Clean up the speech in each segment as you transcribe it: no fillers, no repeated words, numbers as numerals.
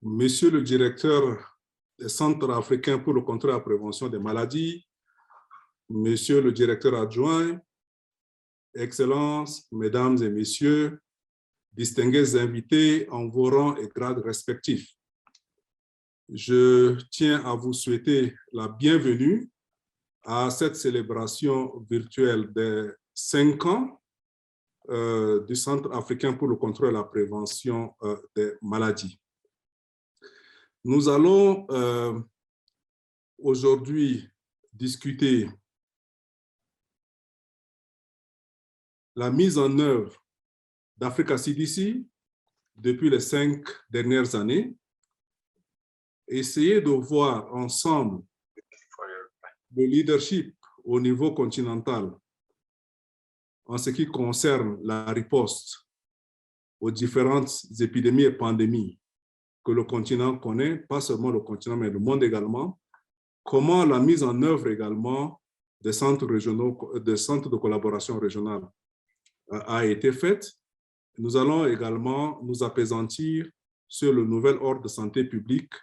Monsieur le directeur des centres africains pour le contrôle et la prévention des maladies, Monsieur le directeur adjoint, Excellences, Mesdames et Messieurs, distingués invités en vos rangs et grades respectifs. Je tiens à vous souhaiter la bienvenue à cette célébration virtuelle des 5 ans du Centre africain pour le contrôle et la prévention des maladies. Nous allons aujourd'hui discuter la mise en œuvre d'Africa Cdc depuis les 5 dernières années, essayer de voir ensemble le leadership au niveau continental en ce qui concerne la riposte aux différentes épidémies et pandémies que le continent connaît, pas seulement le continent, mais le monde également, comment la mise en œuvre également des centres régionaux, des centres de collaboration régionale a été faite. Nous allons également nous appesantir sur le nouvel ordre de santé publique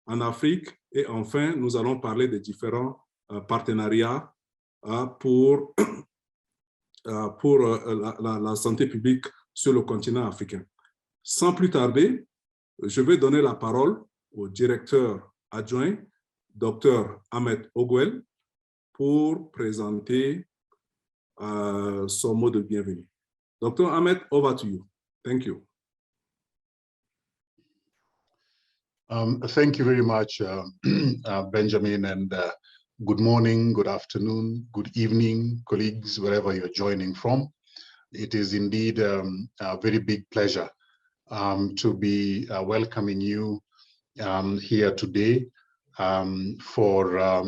en Afrique et enfin, nous allons parler des différents partenariats pour la santé publique sur le continent africain. Sans plus tarder, je vais donner la parole au directeur adjoint, Dr. Ahmed Ogwel, pour présenter son mot de bienvenue. Dr. Ahmed, over to you. Thank you. Thank you very much, Benjamin, and good morning, good afternoon, good evening, colleagues, wherever you're joining from. It is indeed a very big pleasure to be welcoming you here today for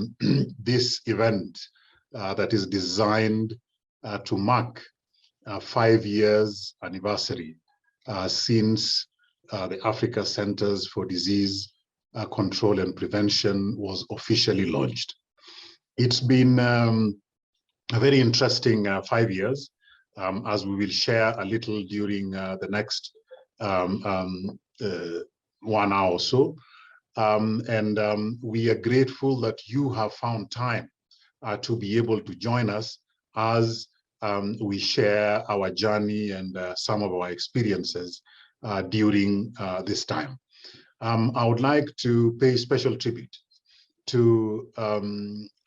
this event that is designed to mark 5 years anniversary since the Africa Centers for Disease Control and Prevention was officially launched. It's been a very interesting 5 years, as we will share a little during the next 1 hour or so. We are grateful that you have found time to be able to join us as we share our journey and some of our experiences during this time. I would like to pay special tribute to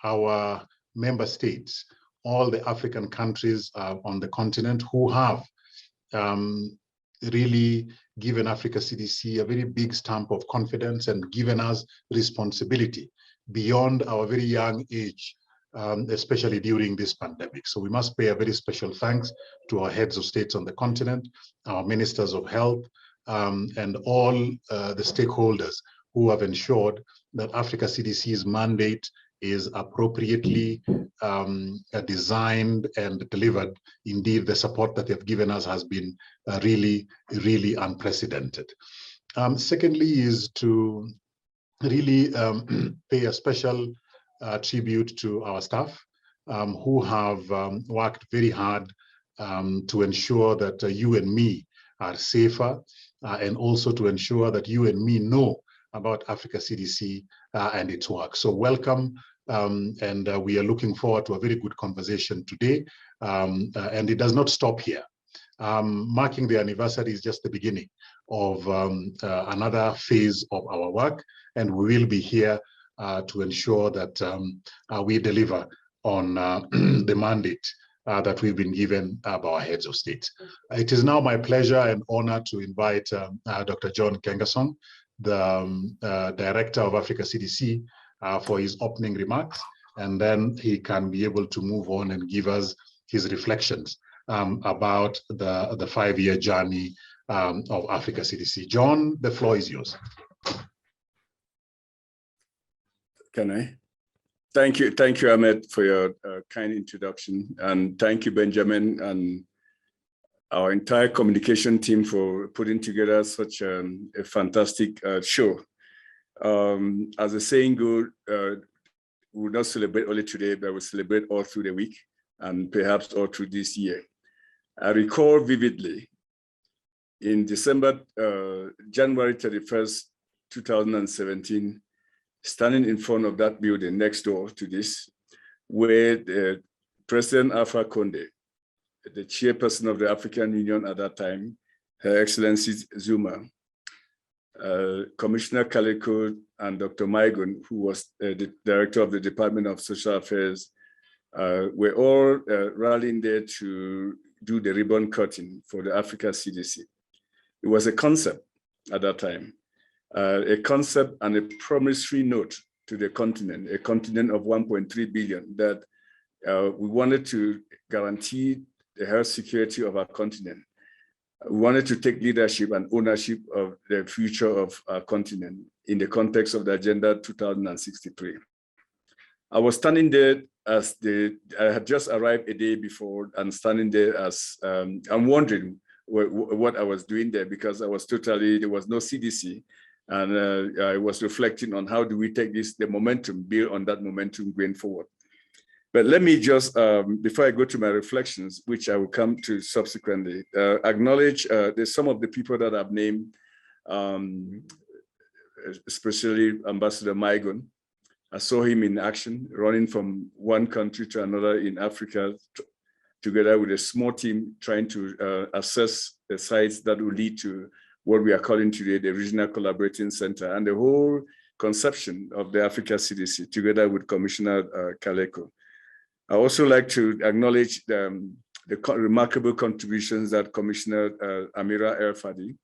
our member states, all the African countries on the continent who have really given Africa CDC a very big stamp of confidence and given us responsibility beyond our very young age, especially during this pandemic. So we must pay a very special thanks to our heads of states on the continent, our ministers of health, and all the stakeholders who have ensured that Africa CDC's mandate is appropriately designed and delivered. Indeed, the support that they've given us has been really, really unprecedented. Secondly is to really pay a special tribute to our staff who have worked very hard to ensure that you and me are safer and also to ensure that you and me know about Africa CDC and its work. So welcome, and we are looking forward to a very good conversation today. And it does not stop here. Marking the anniversary is just the beginning of another phase of our work, and we will be here to ensure that we deliver on the mandate that we've been given by our heads of state. It is now my pleasure and honor to invite Dr. John Kangasan, the Director of Africa CDC, for his opening remarks, and then he can be able to move on and give us his reflections about the 5-year journey of Africa CDC. John, the floor is yours. Can I? Thank you, Ahmed, for your kind introduction, and thank you, Benjamin, and our entire communication team for putting together such a fantastic show. As the saying goes, we will not celebrate only today, but we'll celebrate all through the week and perhaps all through this year. I recall vividly in January 31st, 2017, standing in front of that building next door to this, where President Alpha Conde, the chairperson of the African Union at that time, Her Excellency Zuma, Commissioner Kaleko, and Dr. Maigun, who was the director of the Department of Social Affairs, were all rallying there to do the ribbon cutting for the Africa CDC. It was a concept at that time, a concept and a promissory note to the continent, a continent of 1.3 billion, that we wanted to guarantee the health security of our continent. We wanted to take leadership and ownership of the future of our continent in the context of the Agenda 2063. I was standing there as I had just arrived a day before, and standing there as, I'm wondering what I was doing there, because I was there was no CDC. And I was reflecting on how do we take the momentum, build on that momentum going forward. But let me just, before I go to my reflections, which I will come to subsequently, acknowledge there's some of the people that I've named, especially Ambassador Maigun. I saw him in action, running from one country to another in Africa, together with a small team, trying to assess the sites that will lead to what we are calling today the Regional Collaborating Center, and the whole conception of the Africa CDC, together with Commissioner Kaleko. I also like to acknowledge the remarkable contributions that Commissioner Amira El-Fadi,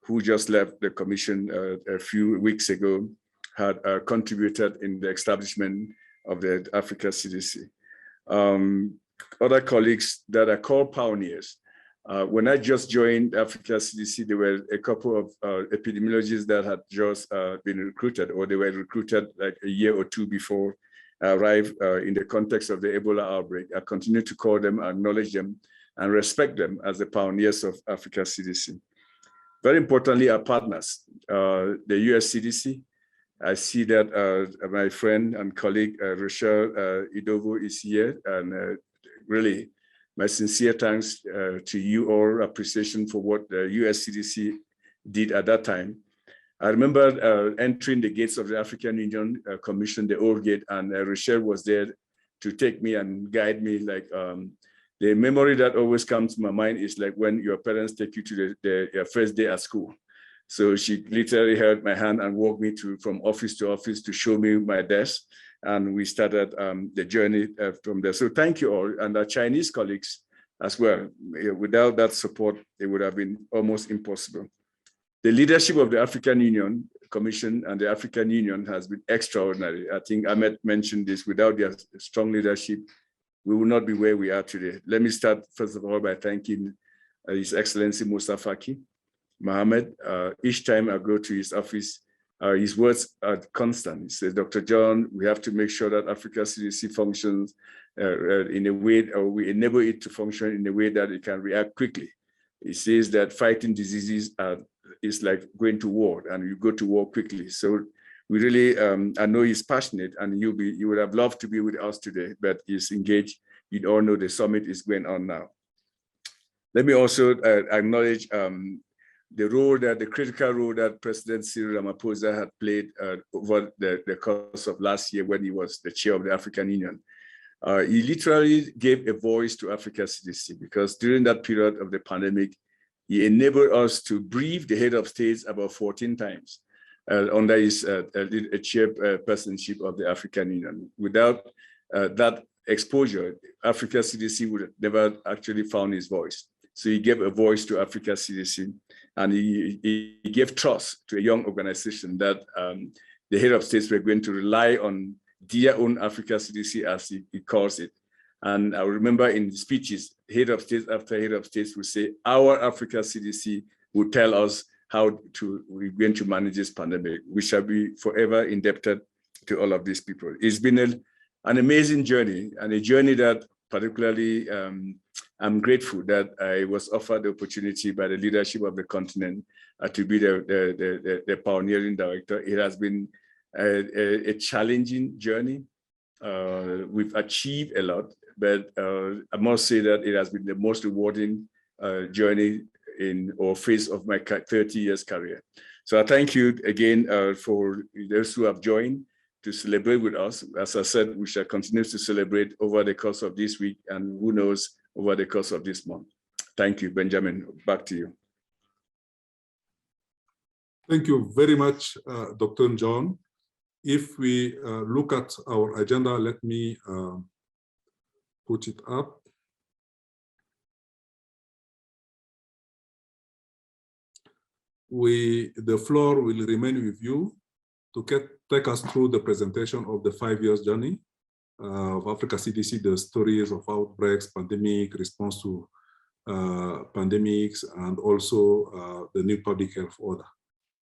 who just left the commission a few weeks ago, had contributed in the establishment of the Africa CDC. Other colleagues that are called pioneers. When I just joined Africa CDC, there were a couple of epidemiologists that had just been recruited, or they were recruited like a year or two before I arrived in the context of the Ebola outbreak. I continue to call them, acknowledge them, and respect them as the pioneers of Africa CDC. Very importantly, our partners, the US CDC. I see that my friend and colleague, Rochelle Idovo, is here, and really, my sincere thanks to you all, appreciation for what the US CDC did at that time. I remember entering the gates of the African Union Commission, the old gate, and Rochelle was there to take me and guide me. Like the memory that always comes to my mind is like when your parents take you to your first day at school. So she literally held my hand and walked me from office to office to show me my desk. And we started the journey from there. So thank you all, and our Chinese colleagues as well. Without that support, it would have been almost impossible. The leadership of the African Union Commission and the African Union has been extraordinary. I think Ahmed mentioned this. Without their strong leadership, we will not be where we are today. Let me start, first of all, by thanking His Excellency Musa Faki Mohammed. Each time I go to his office, his words are constant. He says, Dr. John, we have to make sure that Africa CDC functions in a way, or we enable it to function in a way that it can react quickly. He says that fighting diseases is like going to war, and you go to war quickly. So we really, I know he's passionate, and you would have loved to be with us today, but he's engaged. You all know the summit is going on now. Let me also acknowledge the critical role that President Cyril Ramaphosa had played over the course of last year when he was the chair of the African Union. He literally gave a voice to Africa CDC, because during that period of the pandemic, he enabled us to brief the head of states about 14 times under his chairpersonship of the African Union. Without that exposure, Africa CDC would have never actually found his voice. So he gave a voice to Africa CDC, and he gave trust to a young organization that the head of states were going to rely on their own Africa CDC, as he calls it. And I remember in speeches, head of states after head of states would say, our Africa CDC would tell us how we're going to manage this pandemic. We shall be forever indebted to all of these people. It's been an amazing journey, and a journey that particularly I'm grateful that I was offered the opportunity by the leadership of the continent to be the pioneering director. It has been a challenging journey. We've achieved a lot, but I must say that it has been the most rewarding journey in or phase of my 30 years career. So I thank you again for those who have joined to celebrate with us. As I said, we shall continue to celebrate over the course of this week and who knows, over the course of this month. Thank you, Benjamin. Back to you. Thank you very much, Dr. John. If we look at our agenda, let me put it up. The floor will remain with you to take us through the presentation of the 5 years journey of Africa CDC, the stories of outbreaks, pandemic, response to pandemics, and also the new public health order.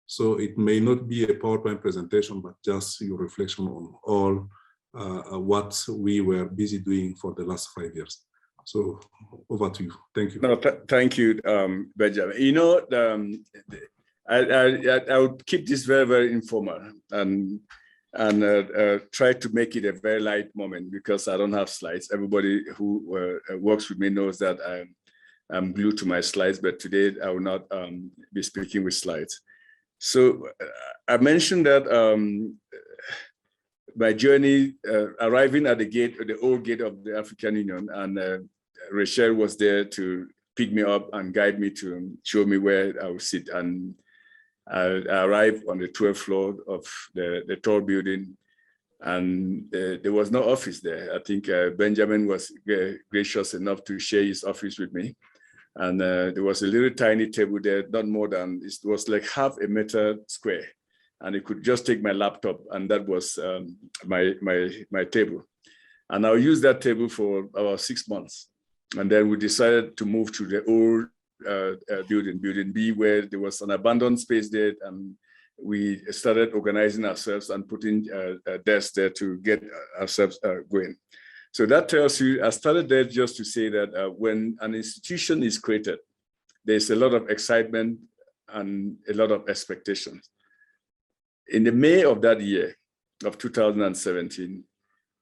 So it may not be a PowerPoint presentation, but just your reflection on all what we were busy doing for the last 5 years. So over to you. Thank you. No, thank you, Benjamin. You know, I would keep this very, very informal and try to make it a very light moment because I don't have slides. Everybody who works with me knows that I'm glued to my slides, but today I will not be speaking with slides. So I mentioned that my journey arriving at the gate, the old gate of the African Union, and Rachel was there to pick me up and guide me to show me where I would sit. And I arrived on the 12th floor of the tall building, and there was no office there. I think Benjamin was gracious enough to share his office with me. And there was a little tiny table there, not more than, it was like half a meter square. And it could just take my laptop, and that was my table. And I'll use that table for about 6 months. And then we decided to move to the old building B, where there was an abandoned space there, and we started organizing ourselves and putting a desk there to get ourselves going. So that tells you, I started there just to say that when an institution is created, there's a lot of excitement and a lot of expectations. In the May of that year, of 2017,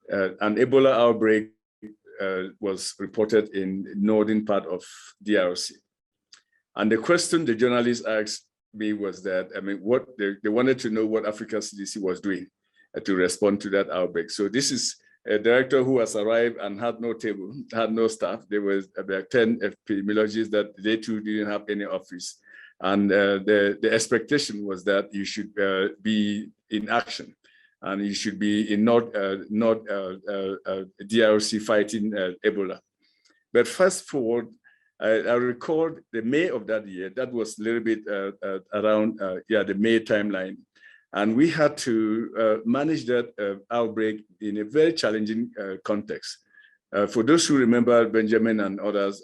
an Ebola outbreak was reported in the northern part of DRC. And the question the journalists asked me was that, I mean, what they wanted to know what Africa CDC was doing to respond to that outbreak. So this is a director who has arrived and had no table, had no staff. There was about 10 epidemiologists that they too didn't have any office. And the expectation was that you should be in action, and you should be in not DRC fighting Ebola. But fast forward, I recall the May of that year. That was a little bit around the May timeline, and we had to manage that outbreak in a very challenging context. For those who remember Benjamin and others,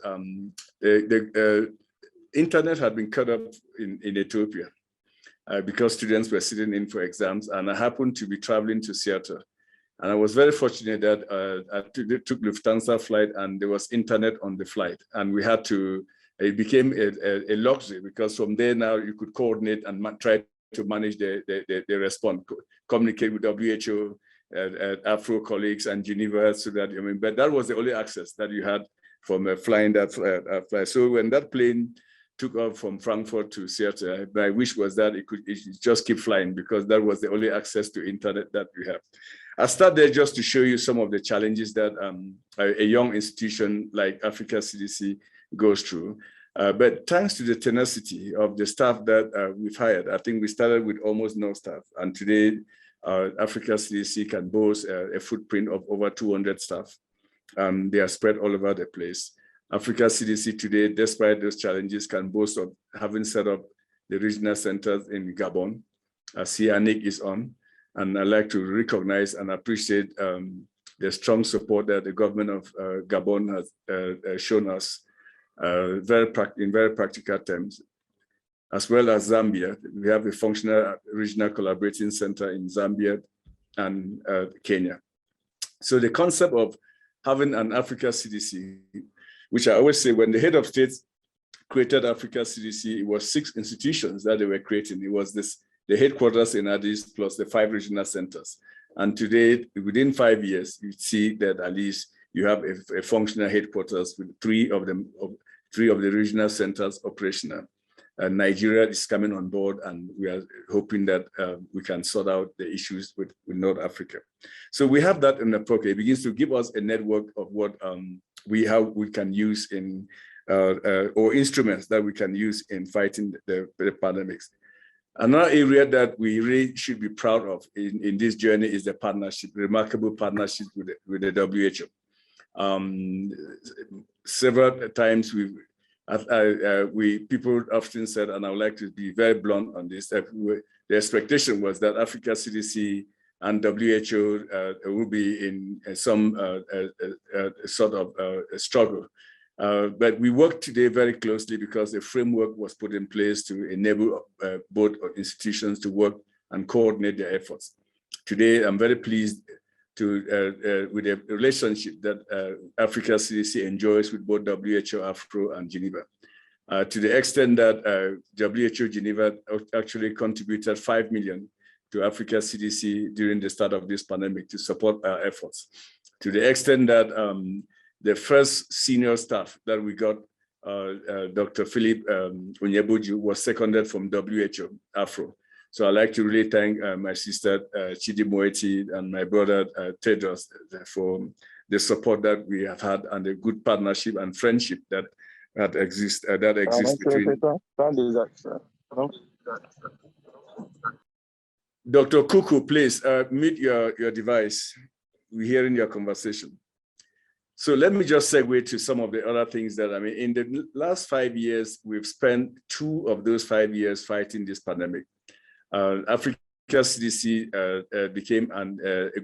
the internet had been cut off in Ethiopia because students were sitting in for exams, and I happened to be traveling to Seattle. And I was very fortunate that I took Lufthansa flight, and there was internet on the flight. And we had to, it became a luxury, because from there now you could coordinate and try to manage the response, communicate with WHO, Afro colleagues and Geneva, so that, I mean, but that was the only access that you had from flying that flight. So when that plane took off from Frankfurt to Seattle, my wish was that it just keep flying, because that was the only access to internet that we have. I start there just to show you some of the challenges that a young institution like Africa CDC goes through. But thanks to the tenacity of the staff that we've hired, I think we started with almost no staff. And today, Africa CDC can boast a footprint of over 200 staff. They are spread all over the place. Africa CDC today, despite those challenges, can boast of having set up the regional centers in Gabon. Nick is on. And I'd like to recognize and appreciate the strong support that the government of Gabon has shown us in very practical terms, as well as Zambia. We have a functional regional collaborating center in Zambia and Kenya. So the concept of having an Africa CDC, which I always say, when the head of state created Africa CDC, it was 6 institutions that they were creating. It was the headquarters in Addis plus the 5 regional centers. And today, within 5 years, you see that at least you have a functional headquarters with 3 of the regional centers operational. Nigeria is coming on board, and we are hoping that we can sort out the issues with North Africa. So we have that in the pocket. It begins to give us a network of what we can use in or instruments that we can use in fighting the pandemics. Another area that we really should be proud of in this journey is the partnership, remarkable partnership with the WHO. Several times people often said, and I would like to be very blunt on this, that the expectation was that Africa CDC and WHO will be in some sort of struggle. But we work today very closely because a framework was put in place to enable both institutions to work and coordinate their efforts. Today, I'm very pleased with the relationship that Africa CDC enjoys with both WHO, Afro, and Geneva. To the extent that WHO Geneva actually contributed 5 million to Africa CDC during the start of this pandemic to support our efforts. To the extent that the first senior staff that we got, Dr. Philip Onyebuju, was seconded from WHO, Afro. So I'd like to really thank my sister Chidi Moeti and my brother Tedros for the support that we have had and the good partnership and friendship that exists between. Dr. Kuku, please mute your device. We're hearing your conversation. So let me just segue to some of the other things that, in the last 5 years, we've spent 2 of those 5 years fighting this pandemic. Africa CDC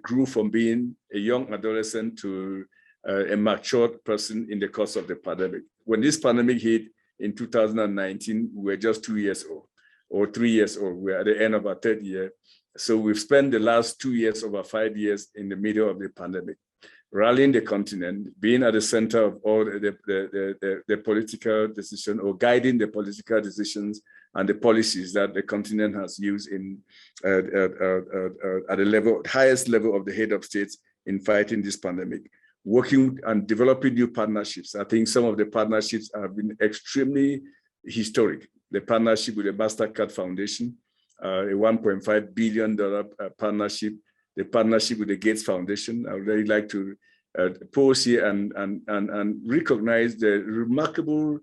grew from being a young adolescent to a matured person in the course of the pandemic. When this pandemic hit in 2019, we were just 2 years old or 3 years old. We're at the end of our 3rd year. So we've spent the last 2 years of our 5 years in the middle of the pandemic, rallying the continent, being at the center of all the political decision or guiding the political decisions and the policies that the continent has used at the highest level of the head of states in fighting this pandemic, working and developing new partnerships. I think some of the partnerships have been extremely historic. The partnership with the Mastercard Foundation, a $1.5 billion partnership, the partnership with the Gates Foundation. I would really like to pause here and recognize the remarkable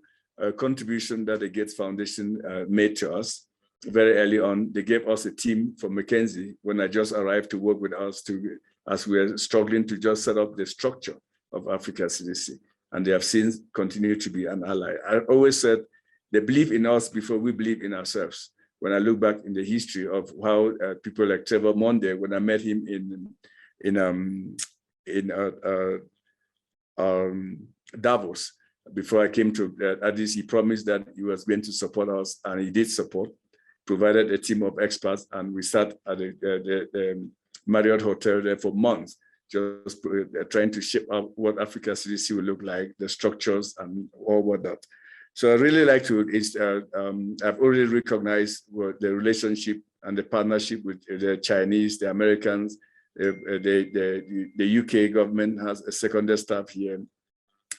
contribution that the Gates Foundation made to us very early on. They gave us a team from McKinsey when I just arrived to work with us as we are struggling to just set up the structure of Africa CDC. And they have since continued to be an ally. I always said they believe in us before we believe in ourselves. When I look back in the history of how people like Trevor Monday, when I met him in Davos, before I came to Addis, he promised that he was going to support us, and he did support, provided a team of experts, and we sat at the Marriott Hotel there for months, just trying to shape up what Africa CDC will look like, the structures and all what that. So I really like to, I've already recognized the relationship and the partnership with the Chinese, the Americans, the UK government has a secondary staff here,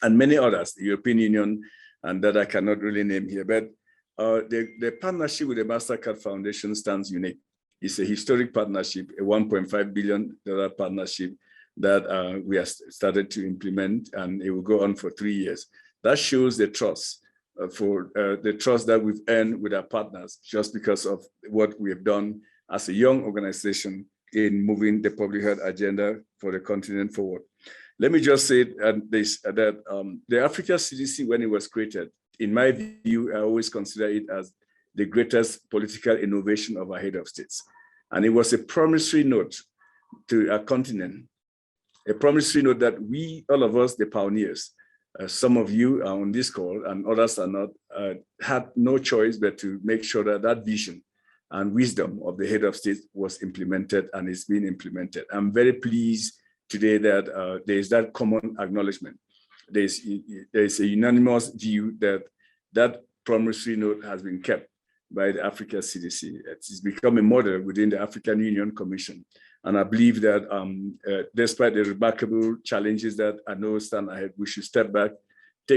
and many others, the European Union, and that I cannot really name here. But the partnership with the Mastercard Foundation stands unique. It's a historic partnership, a $1.5 billion partnership that we have started to implement, and it will go on for 3 years. That shows the trust. The trust that we've earned with our partners just because of what we have done as a young organization in moving the public health agenda for the continent forward. Let me just say that the Africa CDC, when it was created, in my view, I always consider it as the greatest political innovation of our head of states. And it was a promissory note to our continent, a promissory note that we, all of us, the pioneers, some of you are on this call and others are not, had no choice but to make sure that that vision and wisdom of the head of state was implemented and is being implemented. I'm very pleased today that there is that common acknowledgement. There's a unanimous view that that promissory note has been kept by the Africa CDC. It's become a model within the African Union Commission. And I believe that despite the remarkable challenges that I know stand ahead, we should step back,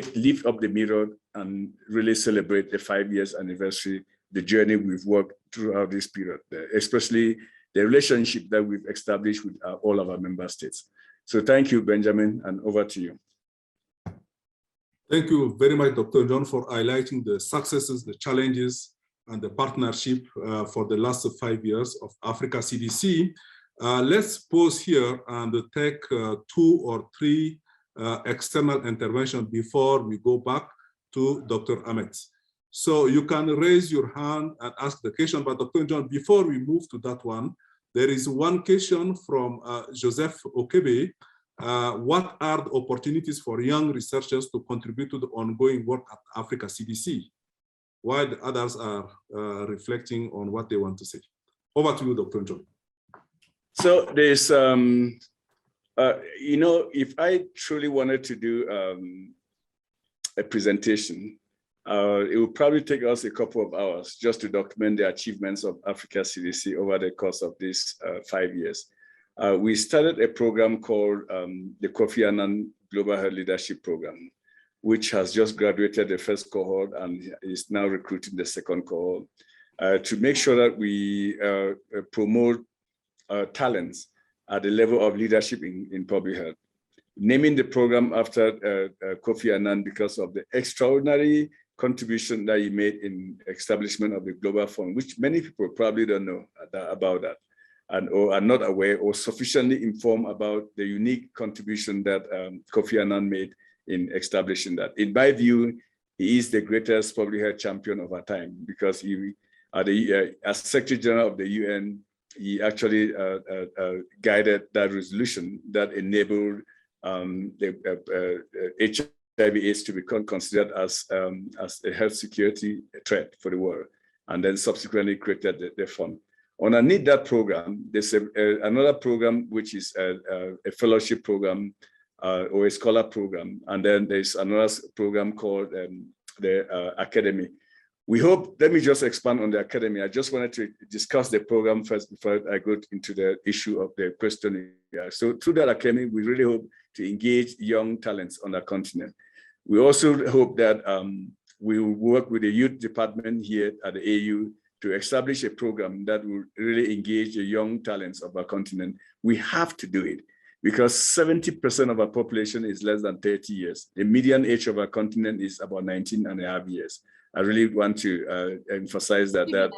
lift up the mirror and really celebrate the 5 years anniversary, the journey we've worked throughout this period, especially the relationship that we've established with all of our member states. So thank you, Benjamin, and over to you. Thank you very much, Dr. John, for highlighting the successes, the challenges, and the partnership for the last 5 years of Africa CDC. Let's pause here and take 2 or 3 external interventions before we go back to Dr. Ahmed. So you can raise your hand and ask the question, but Dr. John, before we move to that one, there is one question from Joseph Okebe. What are the opportunities for young researchers to contribute to the ongoing work at Africa CDC? While the others are reflecting on what they want to say. Over to you, Dr. John. So there's, you know, if I truly wanted to do a presentation, it would probably take us a couple of hours just to document the achievements of Africa CDC over the course of these 5 years. We started a program called the Kofi Annan Global Health Leadership Program, which has just graduated the first cohort and is now recruiting the second cohort to make sure that we promote talents at the level of leadership in public health. Naming the program after Kofi Annan because of the extraordinary contribution that he made in establishment of the Global Fund, which many people probably don't know about that, and or are not aware or sufficiently informed about the unique contribution that Kofi Annan made in establishing that. In my view, he is the greatest public health champion of our time because he, as Secretary General of the UN, he actually guided that resolution that enabled the HIV/AIDS to become considered as a health security threat for the world, and then subsequently created the fund. Underneath that program, there's another program which is a fellowship program or a scholar program, and then there's another program called the Academy. We hope, let me just expand on the Academy. I just wanted to discuss the program first before I go into the issue of the question. So through that Academy, we really hope to engage young talents on the continent. We also hope that we will work with the youth department here at the AU to establish a program that will really engage the young talents of our continent. We have to do it because 70% of our population is less than 30 years. The median age of our continent is about 19.5 years. I really want to emphasize that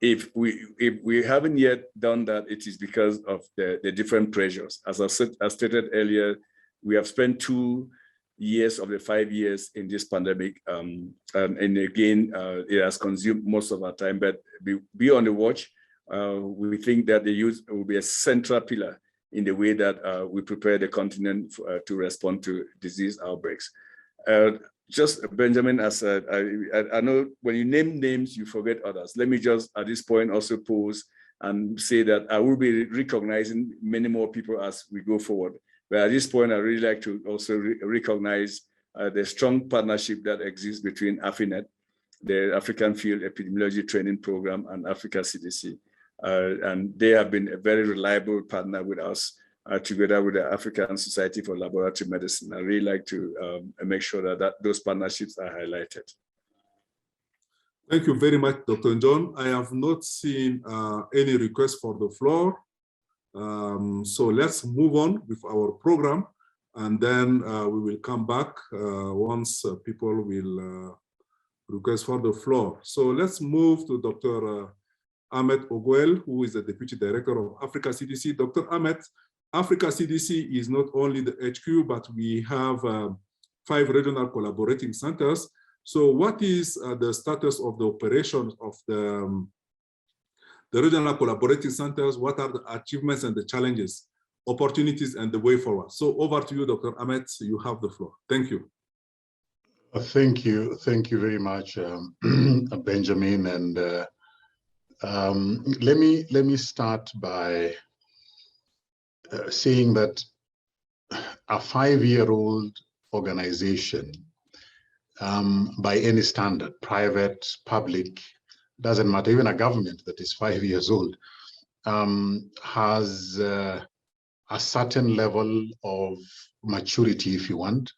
if we haven't yet done that, it is because of the different pressures. As I stated earlier, we have spent 2 years of the 5 years in this pandemic, and again, it has consumed most of our time. But be on the watch. We think that the youth will be a central pillar in the way that we prepare the continent to respond to disease outbreaks. Just Benjamin, as I know when you name names, you forget others. Let me just at this point also pause and say that I will be recognizing many more people as we go forward. But at this point, I really like to also recognize the strong partnership that exists between AFINET, the African Field Epidemiology Training Program, and Africa CDC. And they have been a very reliable partner with us, together with the African Society for Laboratory Medicine. I really like to make sure that those partnerships are highlighted. Thank you very much, Dr. John. I have not seen any requests for the floor. So let's move on with our program, and then we will come back once people will request for the floor. So let's move to Dr. Ahmed Ogwel, who is the Deputy Director of Africa CDC. Dr. Ahmed, Africa CDC is not only the HQ, but we have 5 regional collaborating centers. So what is the status of the operations of the regional collaborating centers? What are the achievements and the challenges, opportunities, and the way forward? So over to you, Dr. Ahmed, you have the floor. Thank you. Thank you very much, Benjamin. And let me start by saying that a 5-year-old organization, by any standard, private, public, doesn't matter, even a government that is 5 years old, has a certain level of maturity, if you want,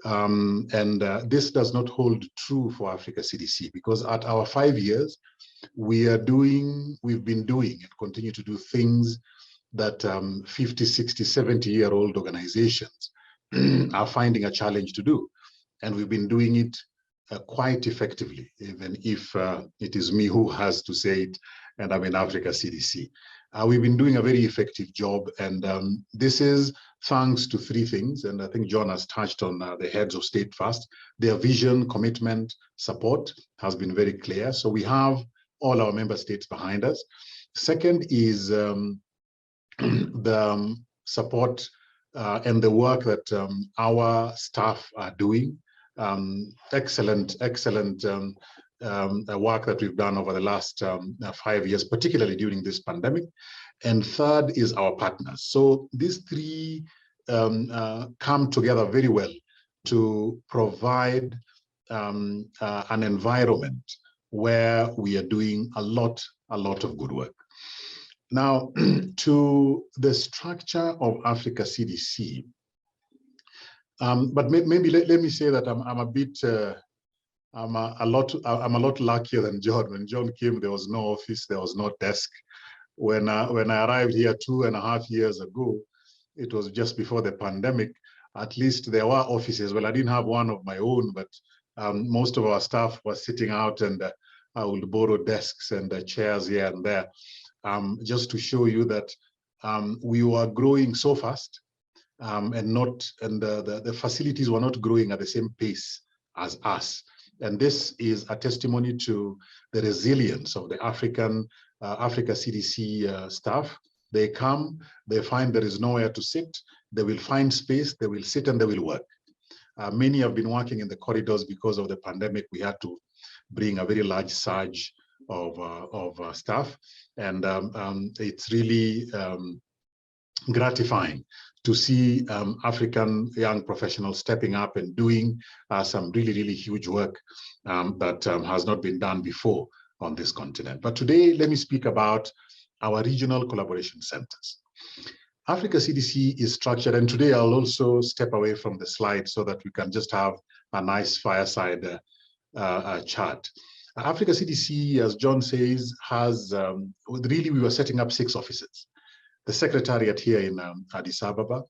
This does not hold true for Africa CDC, because at our 5 years, we've been doing and continue to do things that 50, 60, 70-year-old organizations are finding a challenge to do. And we've been doing it quite effectively, even if it is me who has to say it, and I'm in Africa CDC. We've been doing a very effective job, and this is thanks to three things, and I think John has touched on the heads of state first. Their vision, commitment, support has been very clear. So we have all our member states behind us. Second is the support and the work that our staff are doing. Excellent work that we've done over the last 5 years, particularly during this pandemic. And third is our partners. So these three come together very well to provide an environment where we are doing a lot of good work. Now, to the structure of Africa CDC, but maybe let me say that I'm a lot luckier than John. When John came, there was no office, there was no desk. When I arrived here 2.5 years ago, it was just before the pandemic. At least there were offices. Well, I didn't have one of my own, but most of our staff was sitting out, and I would borrow desks and chairs here and there, just to show you that we were growing so fast, and the facilities were not growing at the same pace as us. And this is a testimony to the resilience of the Africa CDC staff. They come, they find there is nowhere to sit, they will find space, they will sit and they will work. Many have been working in the corridors because of the pandemic. We had to bring a very large surge of staff, and it's really gratifying to see African young professionals stepping up and doing some really huge work that has not been done before on this continent. But today, let me speak about our regional collaboration centers. Africa CDC is structured, and today I'll also step away from the slide so that we can just have a nice fireside chart. Africa CDC, as John says, has really, we were setting up 6 offices. The secretariat here in Addis Ababa,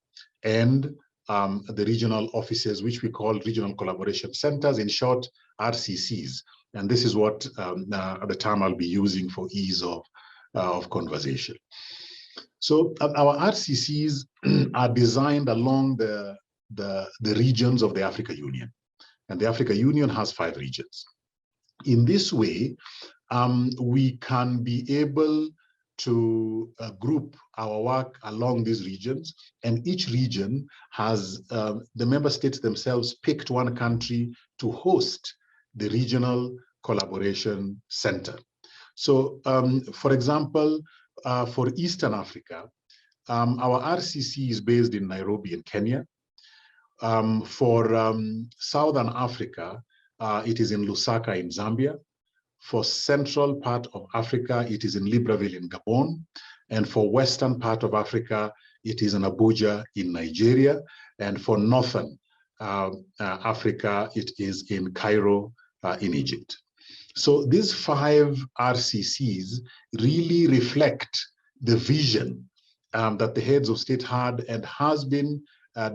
and the regional offices, which we call regional collaboration centers, in short, RCCs. And this is what the term I'll be using for ease of conversation. So our RCCs are designed along the regions of the Africa Union. And the Africa Union has 5 regions. In this way, we can be able to group our work along these regions, and each region has the member states themselves picked one country to host the regional collaboration center. So, for example, for Eastern Africa, our RCC is based in Nairobi in Kenya. For Southern Africa, it is in Lusaka in Zambia. For central part of Africa, it is in Libreville in Gabon. And for western part of Africa, it is in Abuja in Nigeria. And for northern Africa, it is in Cairo in Egypt. So these 5 RCCs really reflect the vision that the heads of state had, and has been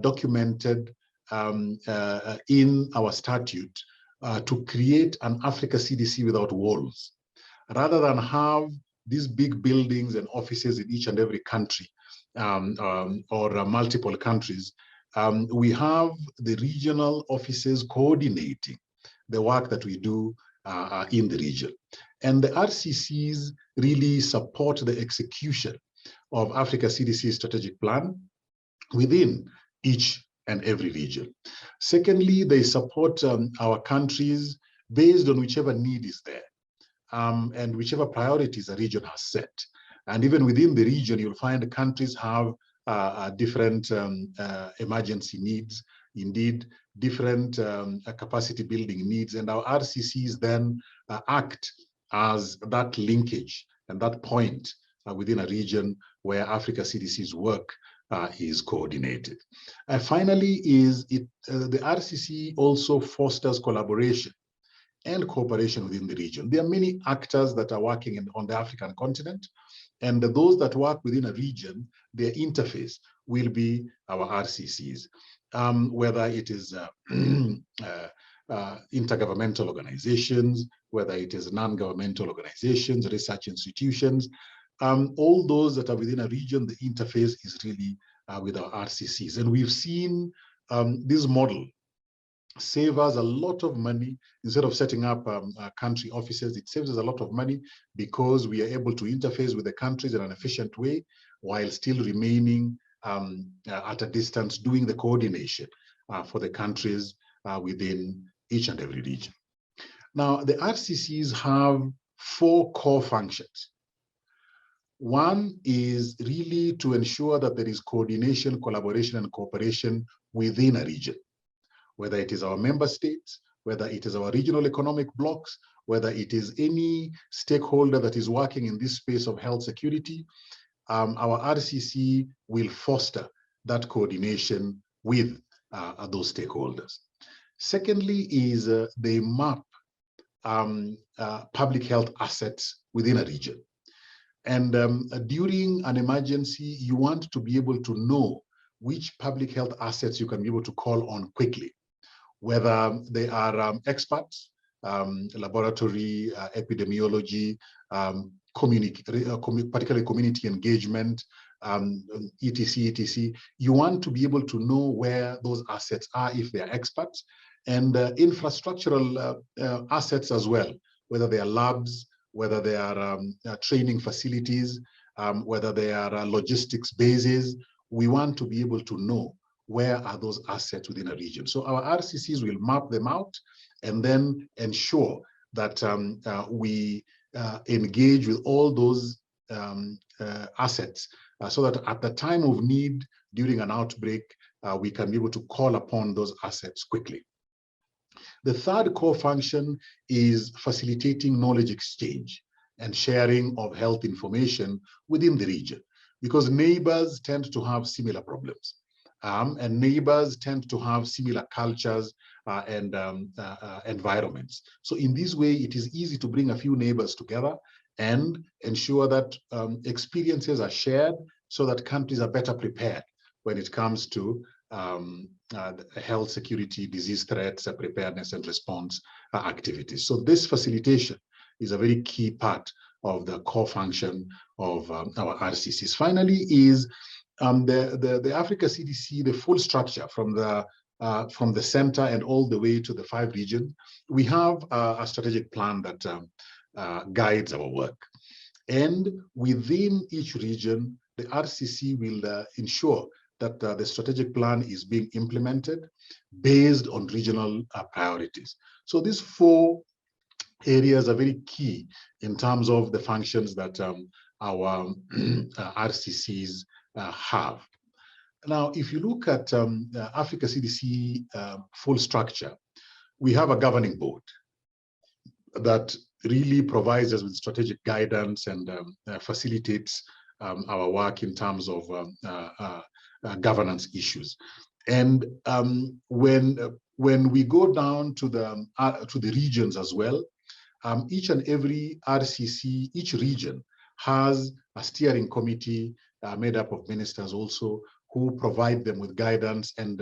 documented in our statute, to create an Africa CDC without walls. Rather than have these big buildings and offices in each and every country, or multiple countries, we have the regional offices coordinating the work that we do in the region. And the RCCs really support the execution of Africa CDC strategic plan within each and every region. Secondly, they support our countries based on whichever need is there, and whichever priorities a region has set. And even within the region, you'll find the countries have different emergency needs, indeed, different capacity building needs. And our RCCs then act as that linkage and that point within a region where Africa CDC's work is coordinated. Finally, the RCC also fosters collaboration and cooperation within the region. There are many actors that are working on the African continent, and those that work within a region, their interface will be our RCCs, whether it is intergovernmental organizations, whether it is non-governmental organizations, research institutions, all those that are within a region, the interface is really with our RCCs. And we've seen this model save us a lot of money. Instead of setting up country offices, it saves us a lot of money because we are able to interface with the countries in an efficient way while still remaining at a distance, doing the coordination for the countries within each and every region. Now, the RCCs have 4 core functions. One is really to ensure that there is coordination, collaboration, and cooperation within a region, whether it is our member states, whether it is our regional economic blocks, whether it is any stakeholder that is working in this space of health security. Our RCC will foster that coordination with those stakeholders. Secondly is they map public health assets within a region. And during an emergency, you want to be able to know which public health assets you can be able to call on quickly, whether they are experts, laboratory, epidemiology, particularly community engagement, etc. You want to be able to know where those assets are if they are experts, and infrastructural assets as well, whether they are labs, whether they are training facilities, whether they are logistics bases. We want to be able to know where are those assets within a region. So our RCCs will map them out and then ensure that we engage with all those assets so that at the time of need during an outbreak, we can be able to call upon those assets quickly. The third core function is facilitating knowledge exchange and sharing of health information within the region, because neighbors tend to have similar problems. And neighbors tend to have similar cultures and environments. So in this way, it is easy to bring a few neighbors together and ensure that experiences are shared so that countries are better prepared when it comes to health security, disease threats, preparedness and response activities. So this facilitation is a very key part of the core function of our RCCs. Finally is the Africa CDC, the full structure from the center and all the way to the 5 regions. We have a strategic plan that guides our work. And within each region, the RCC will ensure that the strategic plan is being implemented based on regional priorities. So these 4 areas are very key in terms of the functions that our RCCs have. Now, if you look at Africa CDC full structure, we have a governing board that really provides us with strategic guidance and facilitates our work in terms of governance issues. And when we go down to the regions as well, each and every RCC, each region has a steering committee made up of ministers also, who provide them with guidance and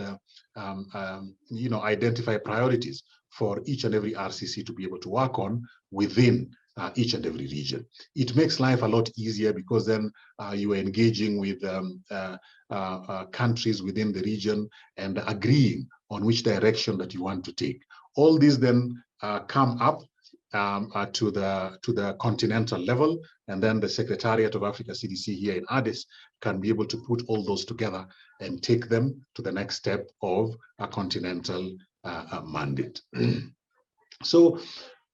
identify priorities for each and every RCC to be able to work on within each and every region. It makes life a lot easier because then you are engaging with countries within the region and agreeing on which direction that you want to take. All these then come up to the continental level, and then the Secretariat of Africa CDC here in Addis can be able to put all those together and take them to the next step of a continental mandate. So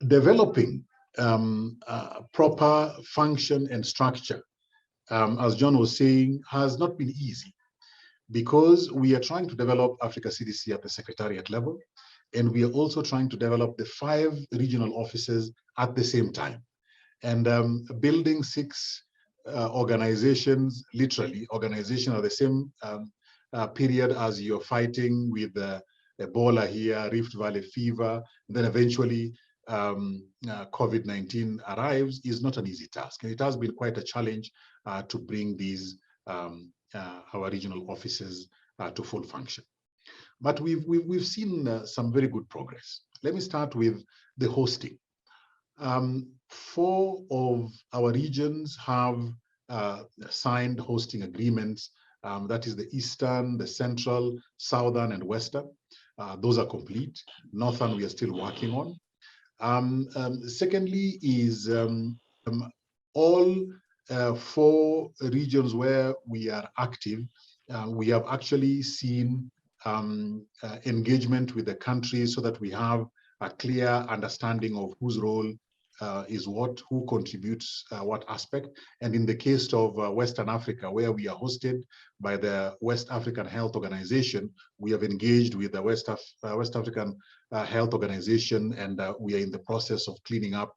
developing proper function and structure, as John was saying, has not been easy, because we are trying to develop Africa CDC at the Secretariat level, and we are also trying to develop the 5 regional offices at the same time. And building 6 organizations, literally, organizations are the same period as you're fighting with Ebola here, Rift Valley fever, then eventually COVID-19 arrives, is not an easy task. And it has been quite a challenge to bring these our regional offices to full function. But we've seen some very good progress. Let me start with the hosting. 4 of our regions have signed hosting agreements. That is the Eastern, the Central, Southern, and Western. Those are complete. Northern, we are still working on. Secondly is all 4 regions where we are active, we have actually seen engagement with the countries so that we have a clear understanding of whose role is what, who contributes what aspect. And in the case of Western Africa, where we are hosted by the West African Health Organization, we have engaged with the West African Health Organization, and we are in the process of cleaning up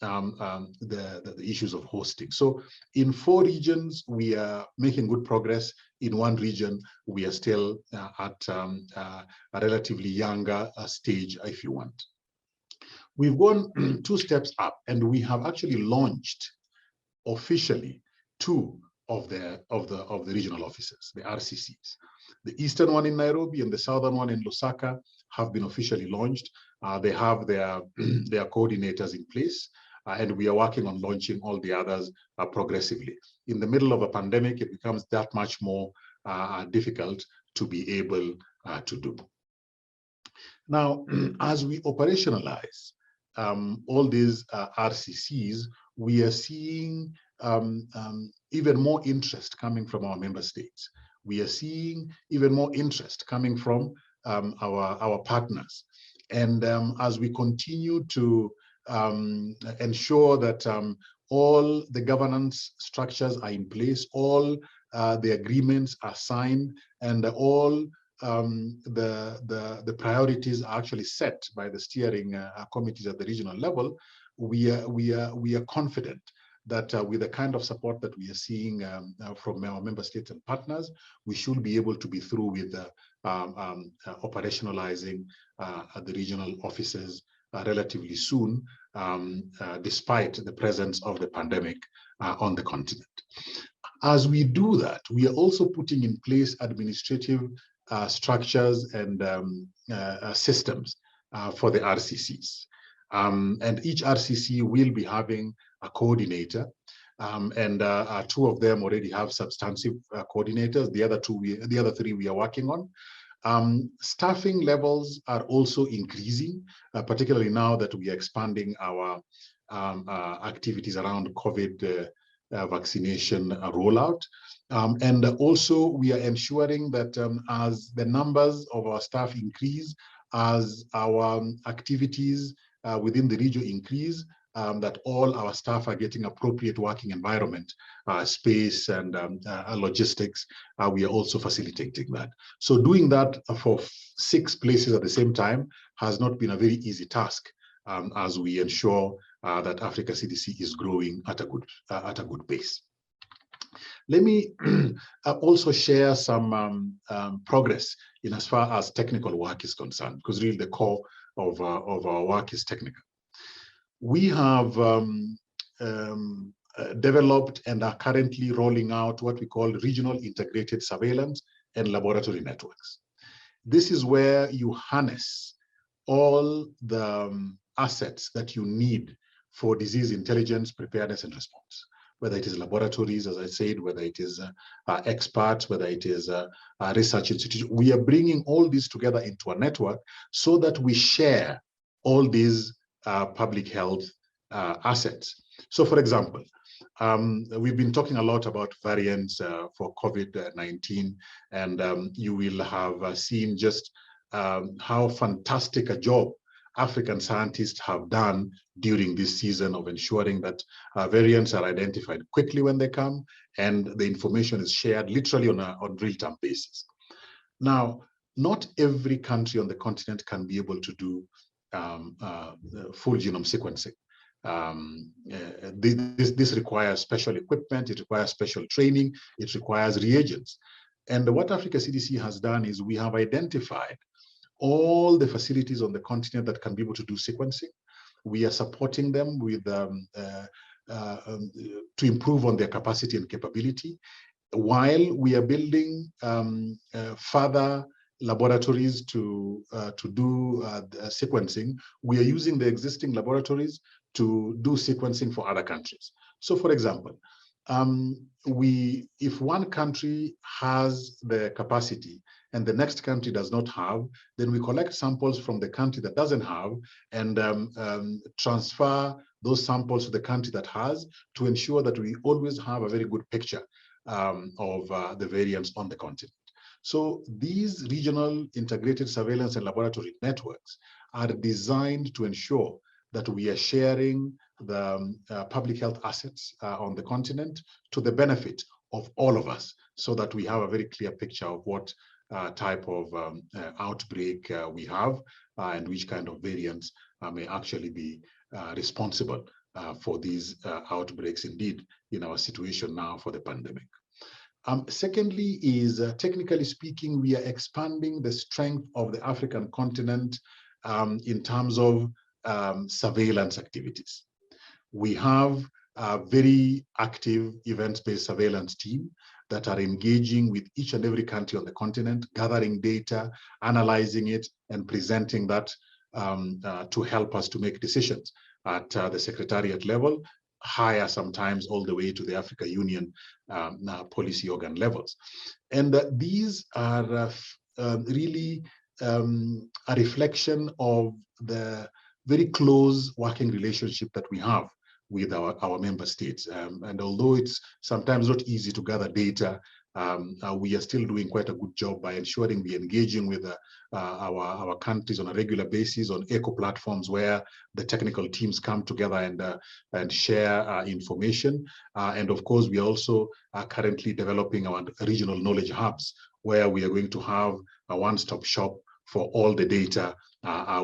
the issues of hosting. So in 4 regions, we are making good progress. In 1 region, we are still at a relatively younger stage, if you want. We've gone 2 steps up, and we have actually launched officially 2 of the regional offices, the RCCs. The eastern one in Nairobi and the southern one in Lusaka have been officially launched. They have their coordinators in place, and we are working on launching all the others progressively. In the middle of a pandemic, it becomes that much more difficult to be able to do. Now, as we operationalize all these RCCs, we are seeing even more interest coming from our member states. We are seeing even more interest coming from our partners. And as we continue to ensure that all the governance structures are in place, all the agreements are signed, and all the priorities are actually set by the steering committees at the regional level, we are confident that with the kind of support that we are seeing from our member states and partners, we should be able to be through with operationalizing the regional offices relatively soon, despite the presence of the pandemic on the continent. As we do that, we are also putting in place administrative structures and systems for the RCCs. And each RCC will be having a coordinator, and 2 of them already have substantive coordinators. The other 3 we are working on. Staffing levels are also increasing, particularly now that we are expanding our activities around COVID vaccination rollout. And also we are ensuring that as the numbers of our staff increase, as our activities within the region increase, that all our staff are getting appropriate working environment, space, and logistics. We are also facilitating that. So doing that for 6 places at the same time has not been a very easy task, as we ensure that Africa CDC is growing at a good pace. Let me also share some progress in as far as technical work is concerned, because really the core of our work is technical. We have developed and are currently rolling out what we call regional integrated surveillance and laboratory networks. This is where you harness all the assets that you need for disease intelligence, preparedness, and response, whether it is laboratories, as I said, whether it is experts, whether it is research institutions. We are bringing all these together into a network so that we share all these public health assets. So for example, we've been talking a lot about variants for COVID-19, and you will have seen just how fantastic a job African scientists have done during this season of ensuring that variants are identified quickly when they come, and the information is shared literally on a real-time basis. Now, not every country on the continent can be able to do full genome sequencing. This requires special equipment, it requires special training, it requires reagents. And what Africa CDC has done is we have identified all the facilities on the continent that can be able to do sequencing. We are supporting them with to improve on their capacity and capability, while we are building further laboratories to do sequencing. We are using the existing laboratories to do sequencing for other countries. So, for example, if one country has the capacity and the next country does not have, then we collect samples from the country that doesn't have and transfer those samples to the country that has, to ensure that we always have a very good picture of the variants on the continent. So these regional integrated surveillance and laboratory networks are designed to ensure that we are sharing the public health assets on the continent to the benefit of all of us, so that we have a very clear picture of what type of outbreak we have and which kind of variants may actually be responsible for these outbreaks indeed in our situation now for the pandemic. Secondly is, technically speaking, we are expanding the strength of the African continent in terms of surveillance activities. We have a very active events-based surveillance team that are engaging with each and every country on the continent, gathering data, analyzing it, and presenting that to help us to make decisions at the secretariat level, higher sometimes all the way to the Africa Union policy organ levels. And these are really a reflection of the very close working relationship that we have with our member states. And although it's sometimes not easy to gather data, we are still doing quite a good job by ensuring we're engaging with our countries on a regular basis on eco platforms where the technical teams come together and share information. And of course, we are also currently developing our regional knowledge hubs, where we are going to have a one-stop shop for all the data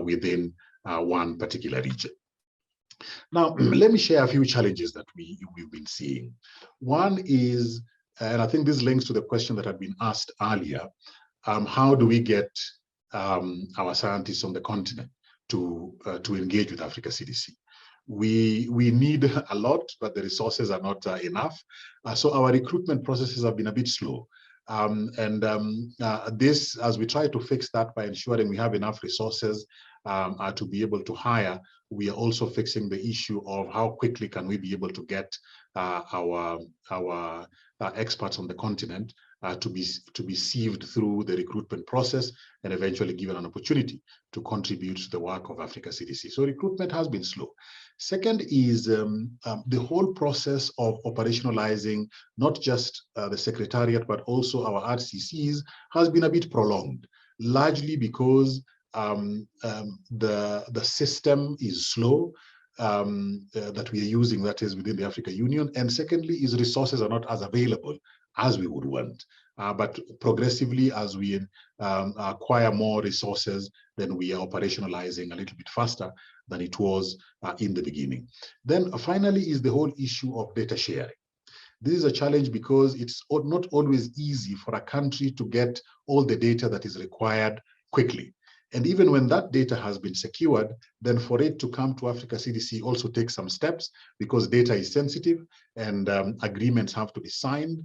within one particular region. Now, let me share a few challenges that we've been seeing. One is, and I think this links to the question that had been asked earlier, how do we get our scientists on the continent to engage with Africa CDC? We need a lot, but the resources are not enough. So our recruitment processes have been a bit slow. This, as we try to fix that by ensuring we have enough resources to be able to hire, we are also fixing the issue of how quickly can we be able to get our experts on the continent to be sieved through the recruitment process and eventually given an opportunity to contribute to the work of Africa CDC. So recruitment has been slow. Second is the whole process of operationalizing not just the Secretariat, but also our RCCs has been a bit prolonged, largely because the system is slow that we are using, that is within the Africa Union. And secondly is resources are not as available as we would want. But progressively, as we acquire more resources, then we are operationalizing a little bit faster than it was in the beginning. Then finally is the whole issue of data sharing. This is a challenge because it's not always easy for a country to get all the data that is required quickly. And even when that data has been secured, then for it to come to Africa CDC also takes some steps, because data is sensitive and agreements have to be signed,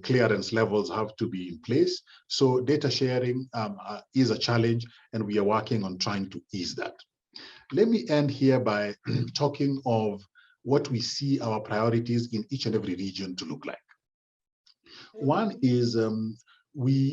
clearance levels have to be in place. So data sharing is a challenge, and we are working on trying to ease that. Let me end here by talking of what we see our priorities in each and every region to look like. One is we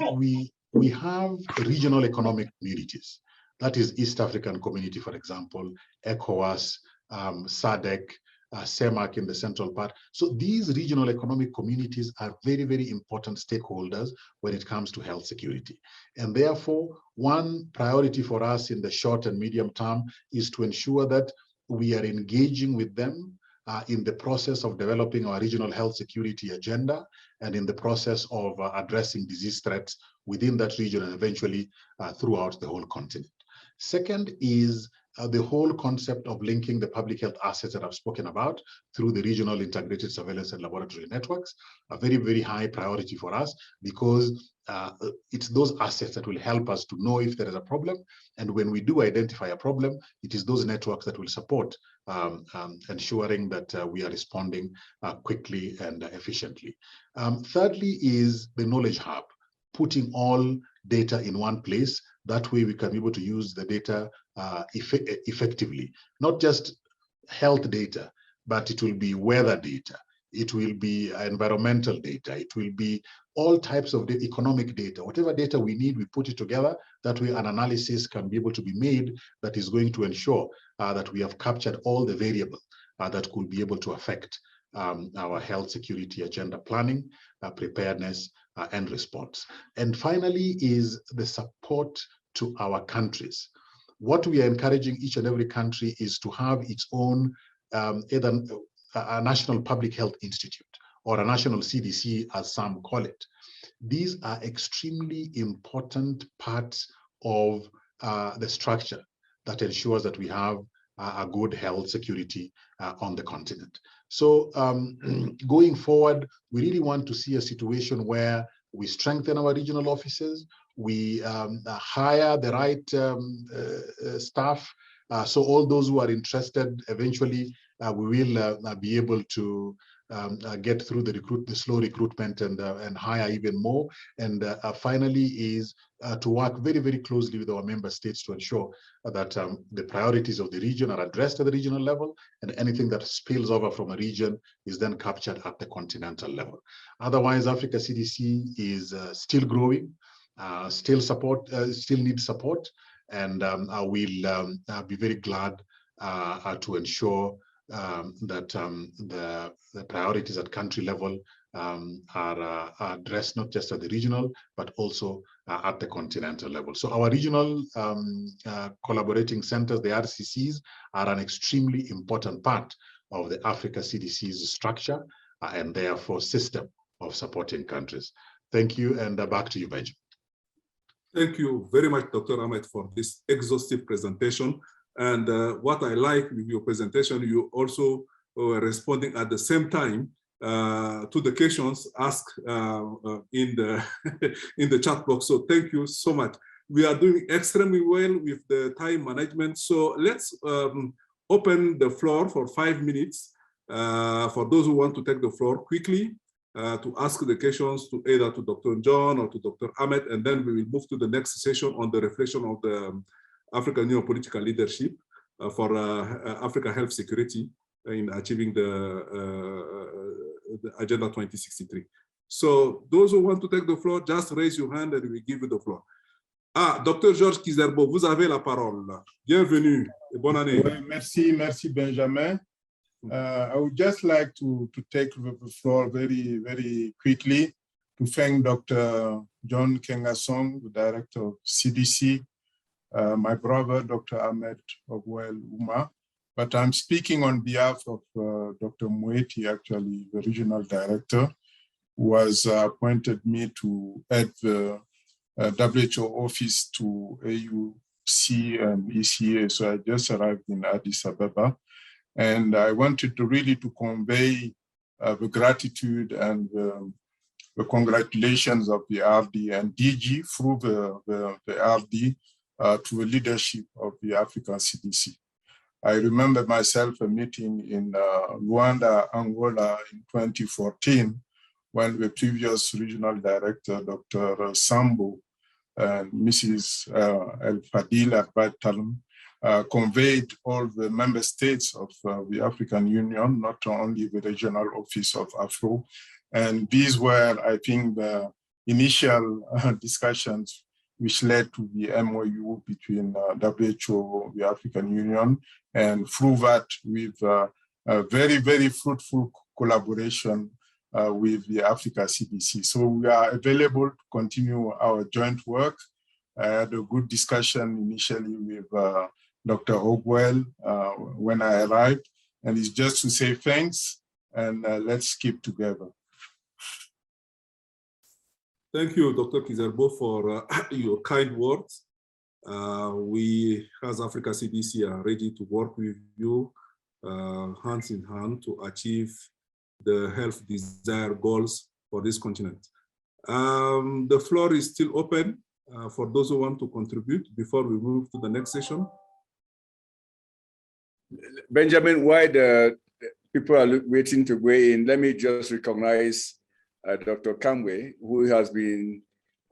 have regional economic communities. That is East African Community, for example, ECOWAS, SADC, CEMAC in the central part. So these regional economic communities are very, very important stakeholders when it comes to health security. And therefore, one priority for us in the short and medium term is to ensure that we are engaging with them in the process of developing our regional health security agenda and in the process of addressing disease threats within that region and eventually throughout the whole continent. Second is the whole concept of linking the public health assets that I've spoken about through the regional integrated surveillance and laboratory networks, a very, very high priority for us, because it's those assets that will help us to know if there is a problem. And when we do identify a problem, it is those networks that will support ensuring that we are responding quickly and efficiently. Thirdly is the knowledge hub, putting all data in one place. That way we can be able to use the data effectively, not just health data, but it will be weather data, it will be environmental data, it will be all types of economic data. Whatever data we need, we put it together. That way an analysis can be able to be made that is going to ensure that we have captured all the variables that could be able to affect our health security agenda planning, preparedness, and response. And finally is the support to our countries. What we are encouraging each and every country is to have its own either a national public health institute or a national CDC, as some call it. These are extremely important parts of the structure that ensures that we have a good health security on the continent. So going forward, we really want to see a situation where we strengthen our regional offices, we hire the right staff. So all those who are interested, eventually we will be able to get through the slow recruitment and hire even more. And finally is to work very, very closely with our member states to ensure that the priorities of the region are addressed at the regional level, and anything that spills over from a region is then captured at the continental level. Otherwise, Africa CDC is still growing, still needs support, and I will be very glad to ensure that the priorities at country level are addressed not just at the regional, but also at the continental level. So our regional collaborating centers, the RCCs, are an extremely important part of the Africa CDC's structure and therefore system of supporting countries. Thank you, and back to you, Benjamin. Thank you very much, Dr. Ahmed, for this exhaustive presentation. And what I like with your presentation, you also were responding at the same time to the questions asked in the in the chat box. So thank you so much. We are doing extremely well with the time management. So let's open the floor for 5 minutes for those who want to take the floor quickly to ask the questions to either to Dr. John or to Dr. Ahmed, and then we will move to the next session on the reflection of the African Union political leadership for Africa health security in achieving the Agenda 2063. So those who want to take the floor, just raise your hand and we give you the floor. Ah, Dr. Georges Kizerbo, vous avez la parole. Bienvenue et bonne année. Oui, merci Benjamin. I would just like to take the floor very, very quickly to thank Dr. John Kangasan, the director of CDC, my brother, Dr. Ahmed Ogwell Uma, but I'm speaking on behalf of Dr. Mweti, actually the regional director, who has appointed me to head the WHO office to AUC and ECA. So I just arrived in Addis Ababa. And I wanted to really convey the gratitude and the congratulations of the RD and DG through the RD to the leadership of the Africa CDC. I remember myself a meeting in Rwanda, Angola in 2014, when the previous regional director, Dr. Sambo, and Mrs. El Fadil Al-Batalum, conveyed all the member states of the African Union, not only the regional office of Afro. And these were, I think, the initial discussions which led to the MOU between WHO, the African Union, and through that with a very, very fruitful collaboration with the Africa CDC. So we are available to continue our joint work. I had a good discussion initially with Dr. Ogwell when I arrived, and it's just to say thanks and let's keep together. Thank you, Dr. Kizerbo, for your kind words. We, as Africa CDC, are ready to work with you hands in hand to achieve the health desired goals for this continent. The floor is still open for those who want to contribute before we move to the next session. Benjamin, while the people are waiting to weigh in, let me just recognize Dr. Kamwe, who has been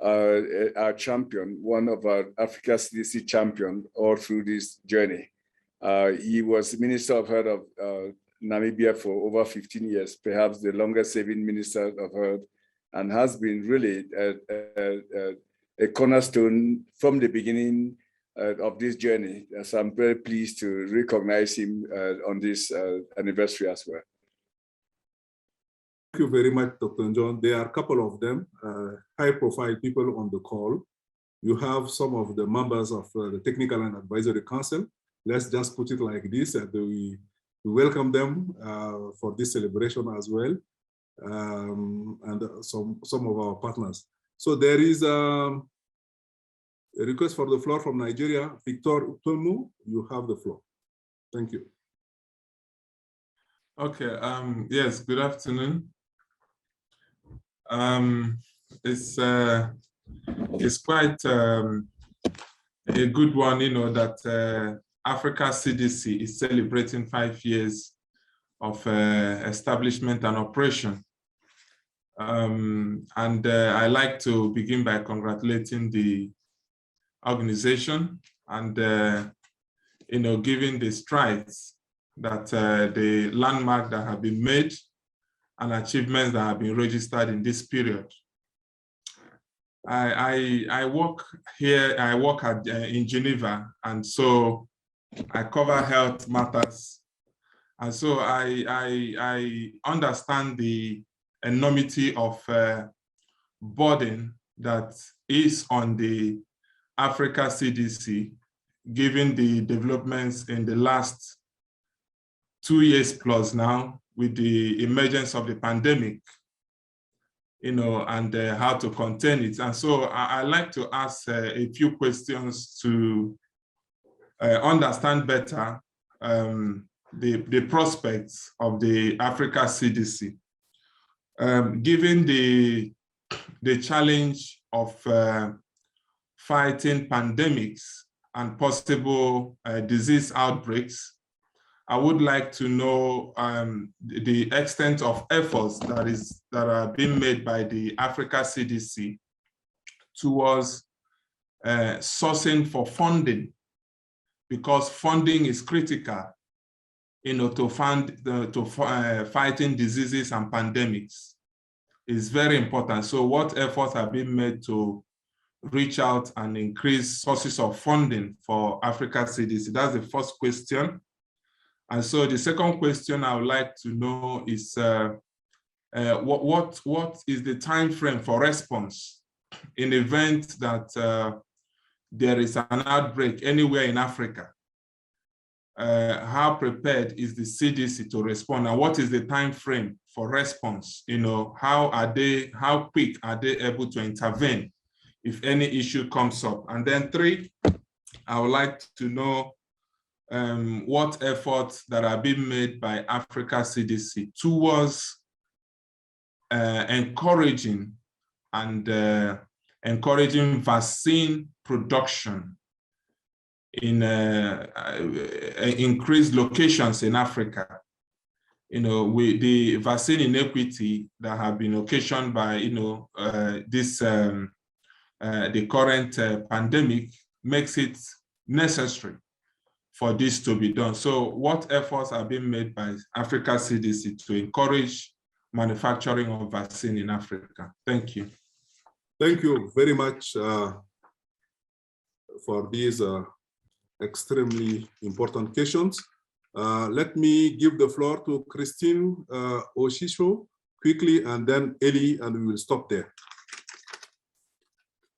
our champion, one of our Africa CDC champion all through this journey. He was Minister of Health of Namibia for over 15 years, perhaps the longest serving Minister of Health, and has been really a cornerstone from the beginning of this journey. So I'm very pleased to recognize him on this anniversary as well. Thank you very much, Dr. John. There are a couple of them, high-profile people on the call. You have some of the members of the Technical and Advisory Council. Let's just put it like this, and we welcome them for this celebration as well, and some of our partners. So there is a request for the floor from Nigeria. Victor Utomu, you have the floor. Thank you. Okay, yes, good afternoon. It's quite a good one, you know, that Africa CDC is celebrating 5 years of establishment and operation. I like to begin by congratulating the organization and, you know, giving the strides that the landmark that have been made and achievements that have been registered in this period. I work here, I work in Geneva, and so I cover health matters. And so I understand the enormity of burden that is on the Africa CDC, given the developments in the last 2 years plus now with the emergence of the pandemic, you know, and how to contain it. And so I like to ask a few questions to understand better the prospects of the Africa CDC. Given the challenge of fighting pandemics and possible disease outbreaks, I would like to know the extent of efforts that are being made by the Africa CDC towards sourcing for funding, because funding is critical, you know, to fighting diseases and pandemics. Is very important. So what efforts are being made to reach out and increase sources of funding for Africa CDC? That's the first question. And so the second question I would like to know is what is the time frame for response in the event that there is an outbreak anywhere in Africa? How prepared is the CDC to respond, and what is the time frame for response? You know, how quick are they able to intervene if any issue comes up? And then 3, I would like to know what efforts that are being made by Africa CDC towards encouraging vaccine production in increased locations in Africa. You know, with the vaccine inequity that have been occasioned by, you know, the current pandemic makes it necessary for this to be done. So what efforts are being made by Africa CDC to encourage manufacturing of vaccine in Africa? Thank you. Thank you very much for these extremely important questions. Let me give the floor to Christine Oshisho quickly, and then Eli, and we will stop there.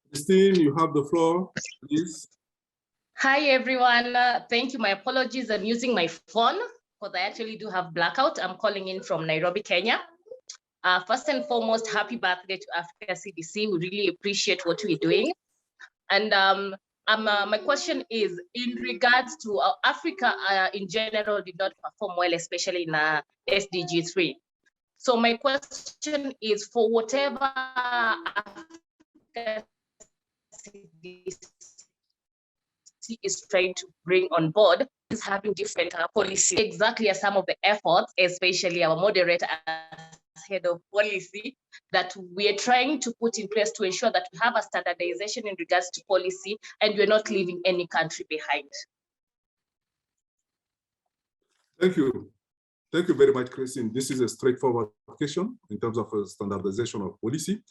Christine, you have the floor, please. Hi, everyone. Thank you. My apologies. I'm using my phone because I actually do have blackout. I'm calling in from Nairobi, Kenya. First and foremost, happy birthday to Africa CDC. We really appreciate what we're doing. And my question is in regards to Africa in general did not perform well, especially in SDG 3. So my question is for whatever Africa CDC is trying to bring on board is having different policies. Exactly as some of the efforts, especially our moderator as head of policy, that we are trying to put in place to ensure that we have a standardization in regards to policy and we're not leaving any country behind. Thank you. Thank you very much, Christine. This is a straightforward question in terms of standardization of policy.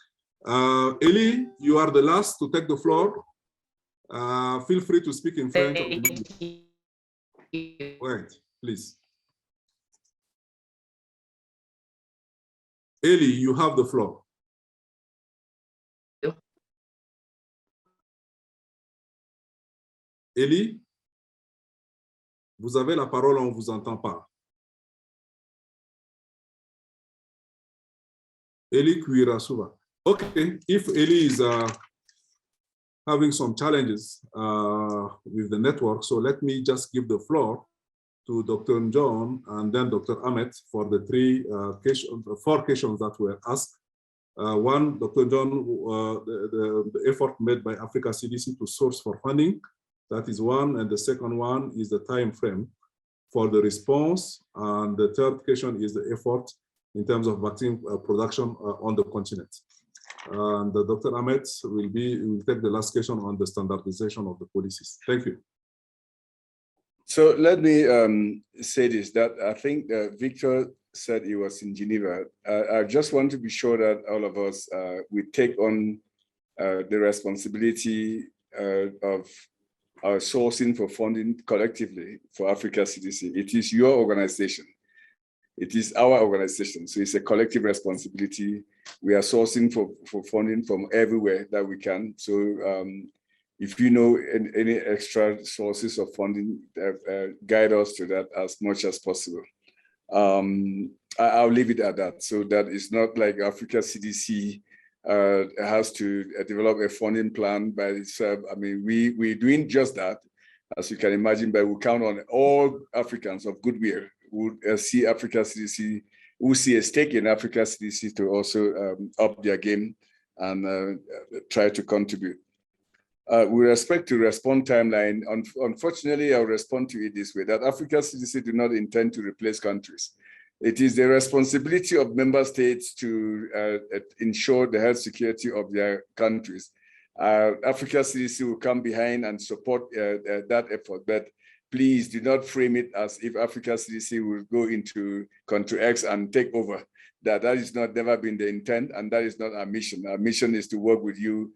Eli, you are the last to take the floor. Feel free to speak in French or in English. Wait, please. Eli, you have the floor. Eli, vous avez la parole, on ne vous entend pas. Eli Kuirasuba. Okay, if Eli is having some challenges with the network, so let me just give the floor to Dr. John and then Dr. Ahmed for the four questions that were asked. One, Dr. John, the effort made by Africa CDC to source for funding, that is one, and the second one is the time frame for the response, and the third question is the effort in terms of vaccine production on the continent. And Dr. Ahmed will take the last question on the standardization of the policies. Thank you. So let me say this, that I think Victor said he was in Geneva. I just want to be sure that all of us, we take on the responsibility of our sourcing for funding collectively for Africa CDC. It is your organization. It is our organization. So it's a collective responsibility. We are sourcing for funding from everywhere that we can. So if you know any extra sources of funding, guide us to that as much as possible. I'll leave it at that. So that it's not like Africa CDC has to develop a funding plan by itself. I mean, we're doing just that, as you can imagine, but we count on all Africans of goodwill who see Africa CDC, who see a stake in Africa CDC to also up their game and try to contribute. With respect to response timeline, unfortunately, I'll respond to it this way, that Africa CDC do not intend to replace countries. It is the responsibility of member states to ensure the health security of their countries. Africa CDC will come behind and support that effort, but please do not frame it as if Africa CDC will go into country X and take over. That is not never been the intent, and that is not our mission. Our mission is to work with you,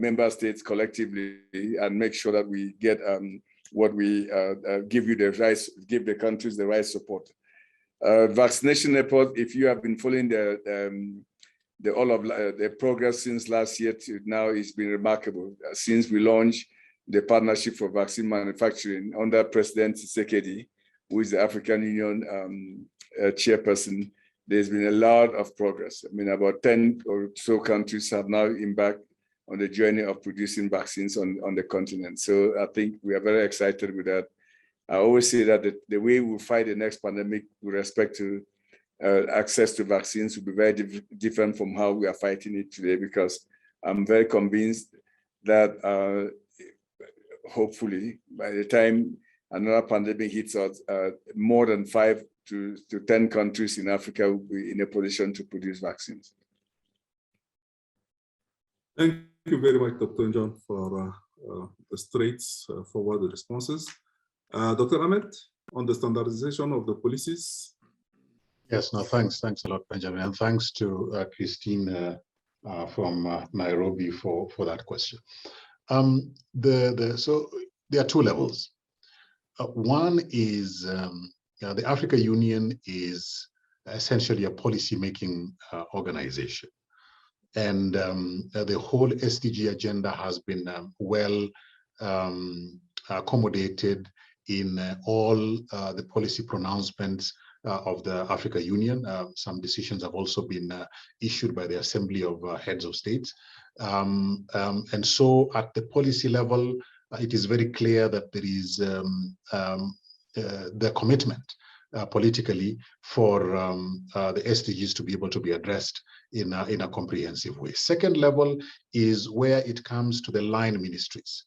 member states collectively, and make sure that we get what we give the countries the right support. Vaccination effort, if you have been following the progress since last year to now, it's been remarkable. Since we launched the partnership for vaccine manufacturing under President Tshisekedi, who is the African Union chairperson, there's been a lot of progress. I mean, about 10 or so countries have now embarked on the journey of producing vaccines on the continent. So I think we are very excited with that. I always say that the way we fight the next pandemic with respect to access to vaccines will be very different from how we are fighting it today, because I'm very convinced that hopefully by the time another pandemic hits us, more than 5 to 10 countries in Africa will be in a position to produce vaccines. Thank you very much, Dr. John, for the straightforward responses. Dr. Ahmed, on the standardization of the policies. Yes, no, thanks a lot, Benjamin, and thanks to Christine from Nairobi for that question. So there are two levels. One is the Africa Union is essentially a policy-making organization, and the whole SDG agenda has been well accommodated in all the policy pronouncements of the Africa Union. Some decisions have also been issued by the Assembly of Heads of States. And so at the policy level, it is very clear that there is the commitment politically for the SDGs to be able to be addressed in a comprehensive way. Second level is where it comes to the line ministries,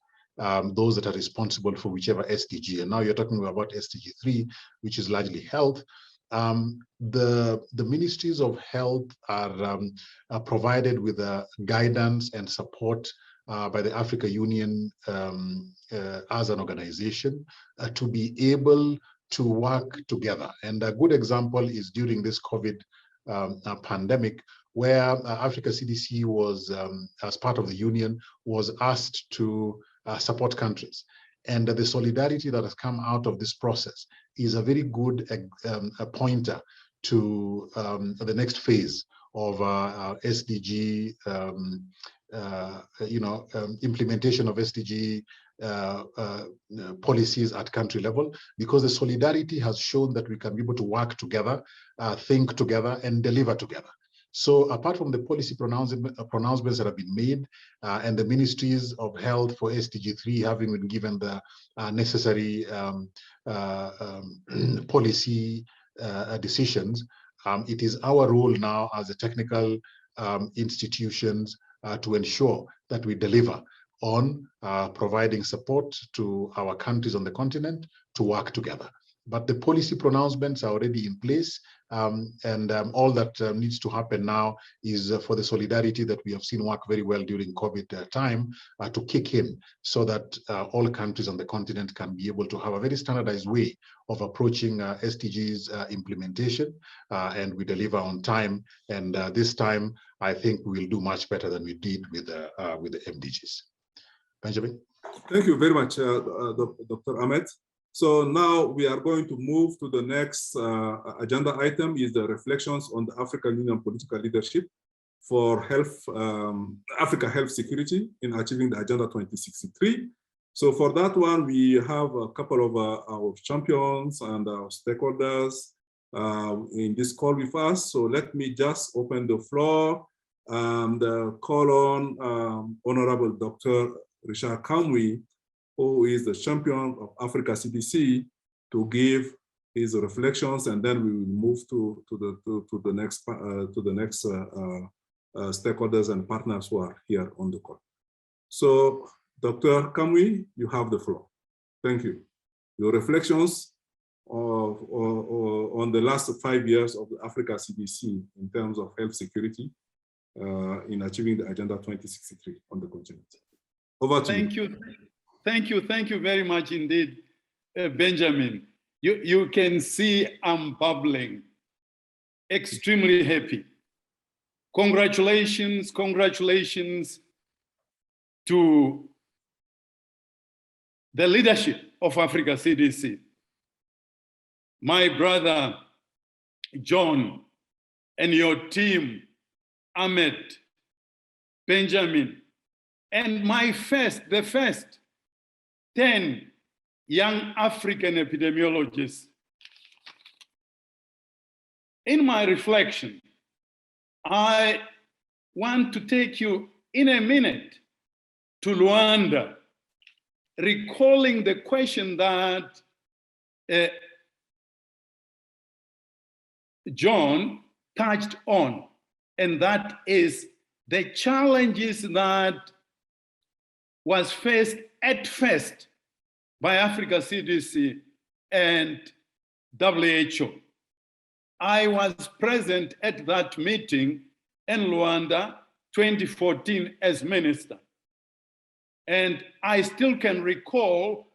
those that are responsible for whichever SDG. And now you're talking about SDG 3, which is largely health. The ministries of health are provided with guidance and support by the Africa Union as an organization to be able to work together. And a good example is during this COVID pandemic, where Africa CDC was, as part of the union, was asked to support countries. And the solidarity that has come out of this process is a very good pointer to the next phase of SDG, implementation of SDG policies at country level, because the solidarity has shown that we can be able to work together, think together, and deliver together. So apart from the policy pronouncements that have been made, and the ministries of health for SDG 3 having been given the necessary policy decisions, it is our role now as the technical institutions to ensure that we deliver on providing support to our countries on the continent to work together. But the policy pronouncements are already in place, and all that needs to happen now is for the solidarity that we have seen work very well during COVID time to kick in, so that all countries on the continent can be able to have a very standardized way of approaching SDGs implementation, and we deliver on time. And this time, I think we will do much better than we did with the MDGs. Benjamin? Thank you very much, Dr. Ahmed. So now we are going to move to the next agenda item, is the reflections on the African Union political leadership for health, Africa health security in achieving the Agenda 2063. So for that one, we have a couple of our champions and our stakeholders in this call with us. So let me just open the floor and call on Honorable Dr. Richard Kamwi, who is the champion of Africa CDC, to give his reflections, and then we will move to the next stakeholders and partners who are here on the call. So, Dr. Kamwi, you have the floor. Thank you. Your reflections on the last 5 years of the Africa CDC in terms of health security in achieving the Agenda 2063 on the continent. Over to you. Thank you very much indeed, Benjamin. You can see I'm bubbling, extremely happy. Congratulations to the leadership of Africa CDC. My brother, John, and your team, Ahmed, Benjamin, and the first 10 young African epidemiologists. In my reflection, I want to take you in a minute to Luanda, recalling the question that John touched on, and that is the challenges that was faced at first by Africa CDC and WHO. I was present at that meeting in Luanda 2014 as minister. And I still can recall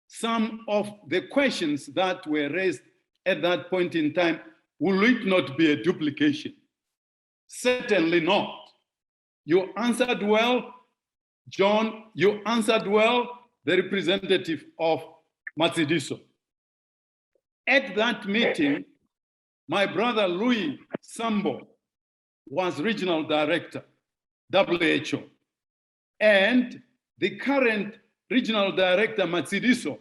some of the questions that were raised at that point in time. Will it not be a duplication? Certainly not. You answered well, John, you answered well, the representative of Matsidiso. At that meeting, my brother Louis Sambo was regional director, WHO, and the current regional director, Matsidiso,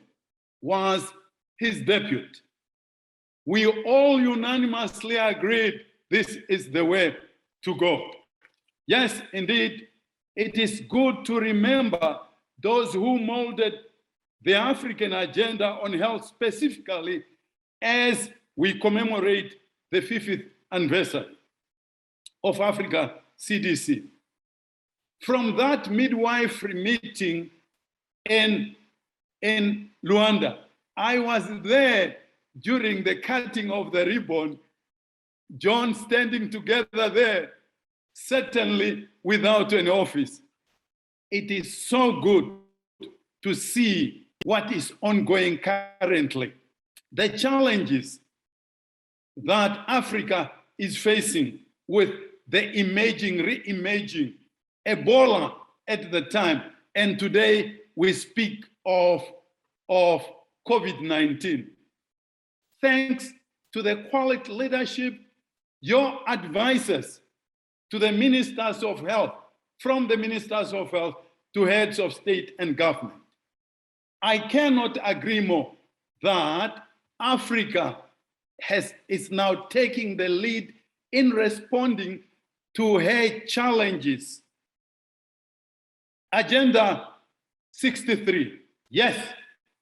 was his deputy. We all unanimously agreed this is the way to go. Yes, indeed, it is good to remember those who molded the African agenda on health specifically as we commemorate the 50th anniversary of Africa CDC. From that midwifery meeting in Luanda, I was there during the cutting of the ribbon, John standing together there, certainly without an office. It is so good to see what is ongoing currently. The challenges that Africa is facing with the re-emerging Ebola at the time, and today we speak of COVID-19. Thanks to the quality leadership, your advisors to the ministers of health, from the ministers of health to heads of state and government. I cannot agree more that Africa is now taking the lead in responding to her challenges. Agenda 63, yes,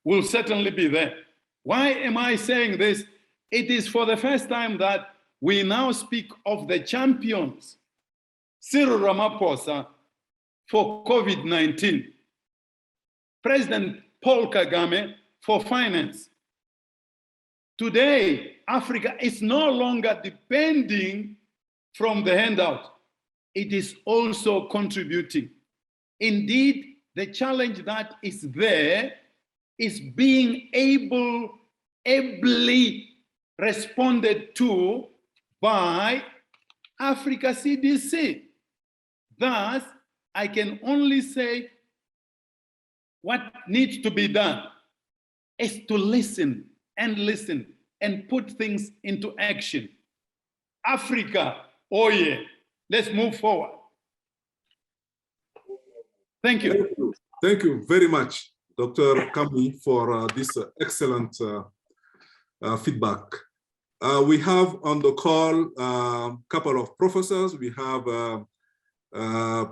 will certainly be there. Why am I saying this? It is for the first time that we now speak of the champions, Cyril Ramaphosa, for COVID-19, President Paul Kagame for finance. Today, Africa is no longer depending from the handout. It is also contributing. Indeed, the challenge that is there is being ably responded to by Africa CDC. Thus, I can only say what needs to be done is to listen and put things into action. Africa, oh yeah, let's move forward. Thank you. Thank you very much, Dr. Kami, for this excellent feedback. We have on the call a couple of professors. We have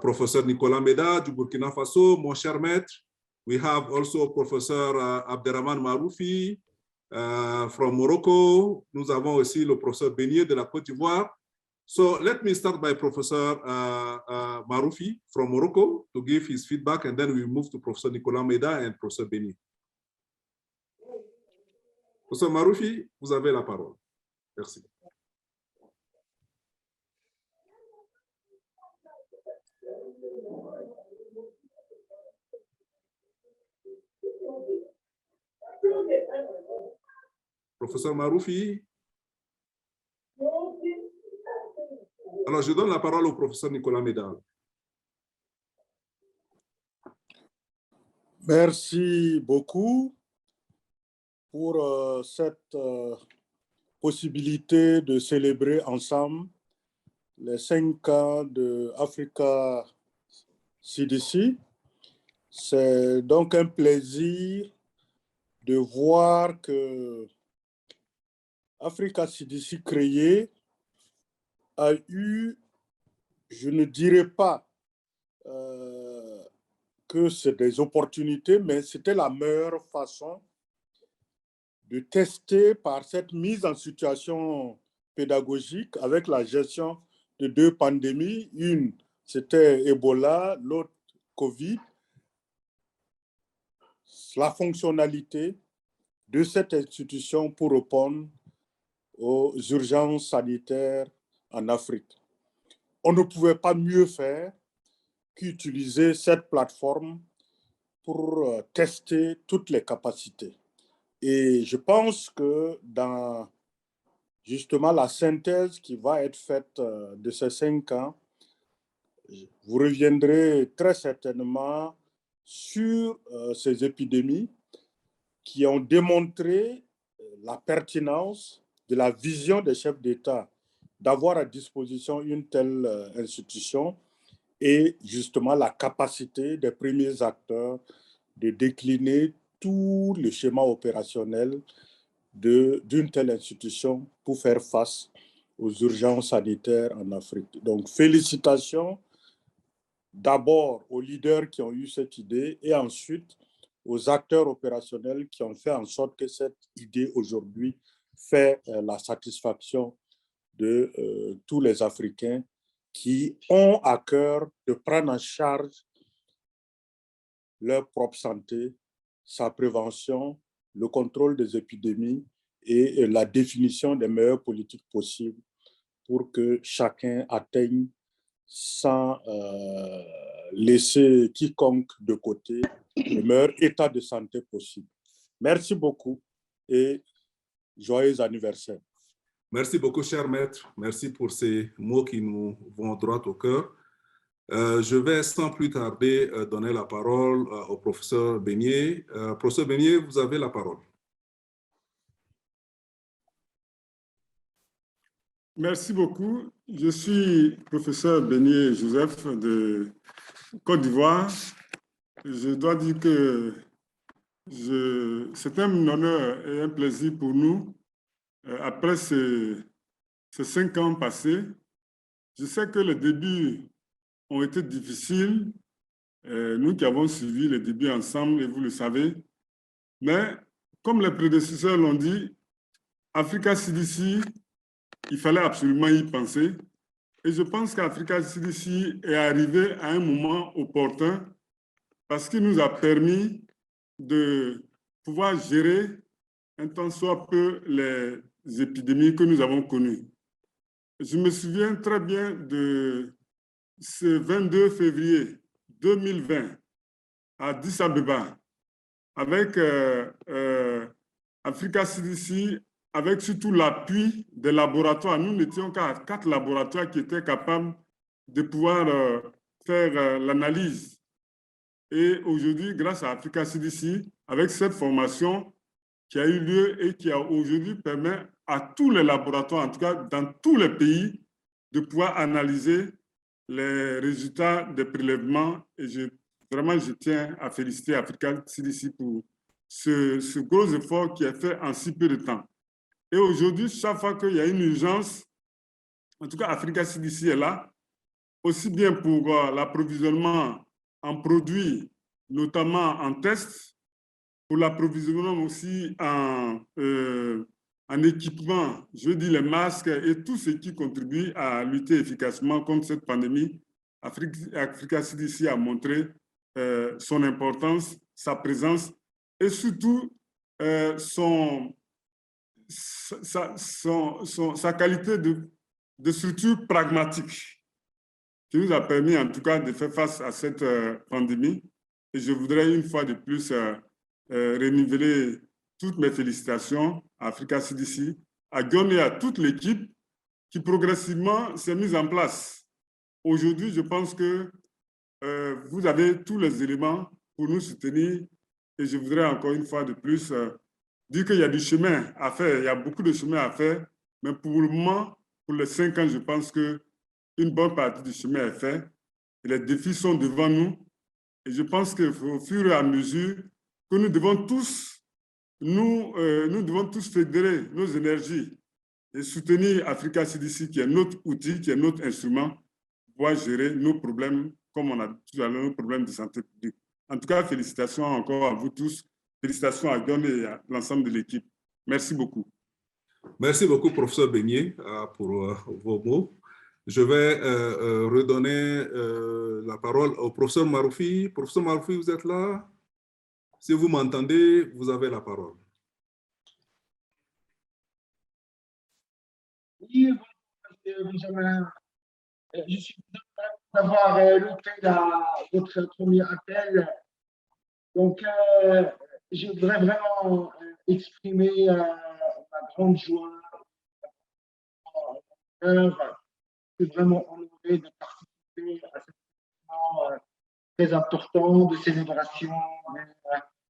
Professor Nicolas Meda du Burkina Faso, mon cher maître. We have also Professor Abderrahmane Maroufi from Morocco. Nous avons aussi le professeur Beignet de la Côte d'Ivoire. So let me start by Professor Maroufi from Morocco to give his feedback, and then we move to Professor Nicolas Meda and Professor Beignet. Professor Maroufi, vous avez la parole. Merci. Professeur Maroufi. Alors, je donne la parole au professeur Nicolas Meda. Merci beaucoup pour cette possibilité de célébrer ensemble les 5 ans de Africa CDC. C'est donc un plaisir de voir que Africa CDC créé a eu, je ne dirais pas que c'est des opportunités, mais c'était la meilleure façon de tester par cette mise en situation pédagogique avec la gestion de 2 pandémies. Une, c'était Ebola, l'autre, Covid. La fonctionnalité de cette institution pour répondre aux urgences sanitaires en Afrique. On ne pouvait pas mieux faire qu'utiliser cette plateforme pour tester toutes les capacités. Et je pense que dans justement la synthèse qui va être faite de ces 5 ans, vous reviendrez très certainement sur ces épidémies qui ont démontré la pertinence de la vision des chefs d'État d'avoir à disposition une telle institution et justement la capacité des premiers acteurs de décliner tout le schéma opérationnel d'une telle institution pour faire face aux urgences sanitaires en Afrique. Donc, félicitations d'abord aux leaders qui ont eu cette idée et ensuite aux acteurs opérationnels qui ont fait en sorte que cette idée aujourd'hui fait la satisfaction de tous les Africains qui ont à cœur de prendre en charge leur propre santé, sa prévention, le contrôle des épidémies et la définition des meilleures politiques possibles pour que chacun atteigne sans laisser quiconque de côté le meilleur état de santé possible. Merci beaucoup et joyeux anniversaire. Merci beaucoup, cher maître. Merci pour ces mots qui nous vont droit au cœur. Je vais sans plus tarder donner la parole au professeur Beignet. Professeur Beignet, vous avez la parole. Merci beaucoup. Je suis professeur Beignet Joseph de Côte d'Ivoire. Je dois dire que c'est un honneur et un plaisir pour nous. Après ces 5 ans passés, je sais que les débuts ont été difficiles. Nous qui avons suivi les débuts ensemble, et vous le savez. Mais comme les prédécesseurs l'ont dit, Africa Cdc, il fallait absolument y penser. Et je pense qu'Africa Cdc est arrivé à un moment opportun parce qu'il nous a permis de pouvoir gérer un tant soit peu les épidémies que nous avons connues. Je me souviens très bien de ce 22 février 2020 à Addis Abeba avec Africa Cdc, avec surtout l'appui des laboratoires. Nous n'étions qu'à 4 laboratoires qui étaient capables de pouvoir faire l'analyse. Et aujourd'hui, grâce à Africa Cdc, avec cette formation qui a eu lieu et qui a aujourd'hui permis à tous les laboratoires, en tout cas dans tous les pays, de pouvoir analyser les résultats des prélèvements. Et vraiment, je tiens à féliciter Africa Cdc pour ce gros effort qui est fait en si peu de temps. Et aujourd'hui, chaque fois qu'il y a une urgence, en tout cas, Africa Cdc est là, aussi bien pour l'approvisionnement en produits, notamment en tests, pour l'approvisionnement aussi en équipement, je veux dire les masques et tout ce qui contribue à lutter efficacement contre cette pandémie. Africa Cdc a montré son importance, sa présence et surtout sa qualité de structure pragmatique qui nous a permis en tout cas de faire face à cette pandémie. Et je voudrais une fois de plus renouveler toutes mes félicitations à Africa Cdc, à Guillaume et à toute l'équipe qui progressivement s'est mise en place. Aujourd'hui, je pense que vous avez tous les éléments pour nous soutenir et je voudrais encore une fois de plus dire qu'il y a du chemin à faire, il y a beaucoup de chemin à faire, mais pour le moment, pour les 5 ans, je pense qu'une bonne partie du chemin est fait et les défis sont devant nous. Et je pense qu'au fur et à mesure que nous devons tous, nous devons tous fédérer nos énergies et soutenir Africa Cdc, qui est notre outil, qui est notre instrument, pour pouvoir gérer nos problèmes, comme on a tout à l'heure, nos problèmes de santé publique. En tout cas, félicitations encore à vous tous. Félicitations à Guillaume et à l'ensemble de l'équipe. Merci beaucoup. Merci beaucoup, professeur Beignet, pour vos mots. Je vais redonner la parole au professeur Maroufi. Professeur Maroufi, vous êtes là? Si vous m'entendez, vous avez la parole. Oui, Benjamin. Je suis content d'avoir loupé votre premier appel. Donc, je voudrais vraiment exprimer ma grande joie. Je suis vraiment honoré de participer à cet événement très important de célébration de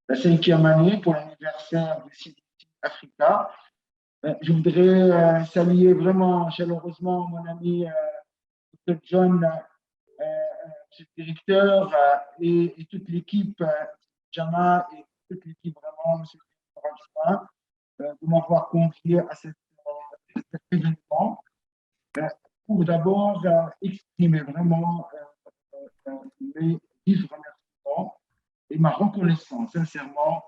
la 5e année pour l'anniversaire de CDC Africa. Je voudrais saluer vraiment chaleureusement mon ami Dr. John, le directeur, et toute l'équipe, Jama, et toute l'équipe vraiment, M. de m'avoir convié à cet événement pour d'abord exprimer vraiment mes vifs remerciements et ma reconnaissance, sincèrement.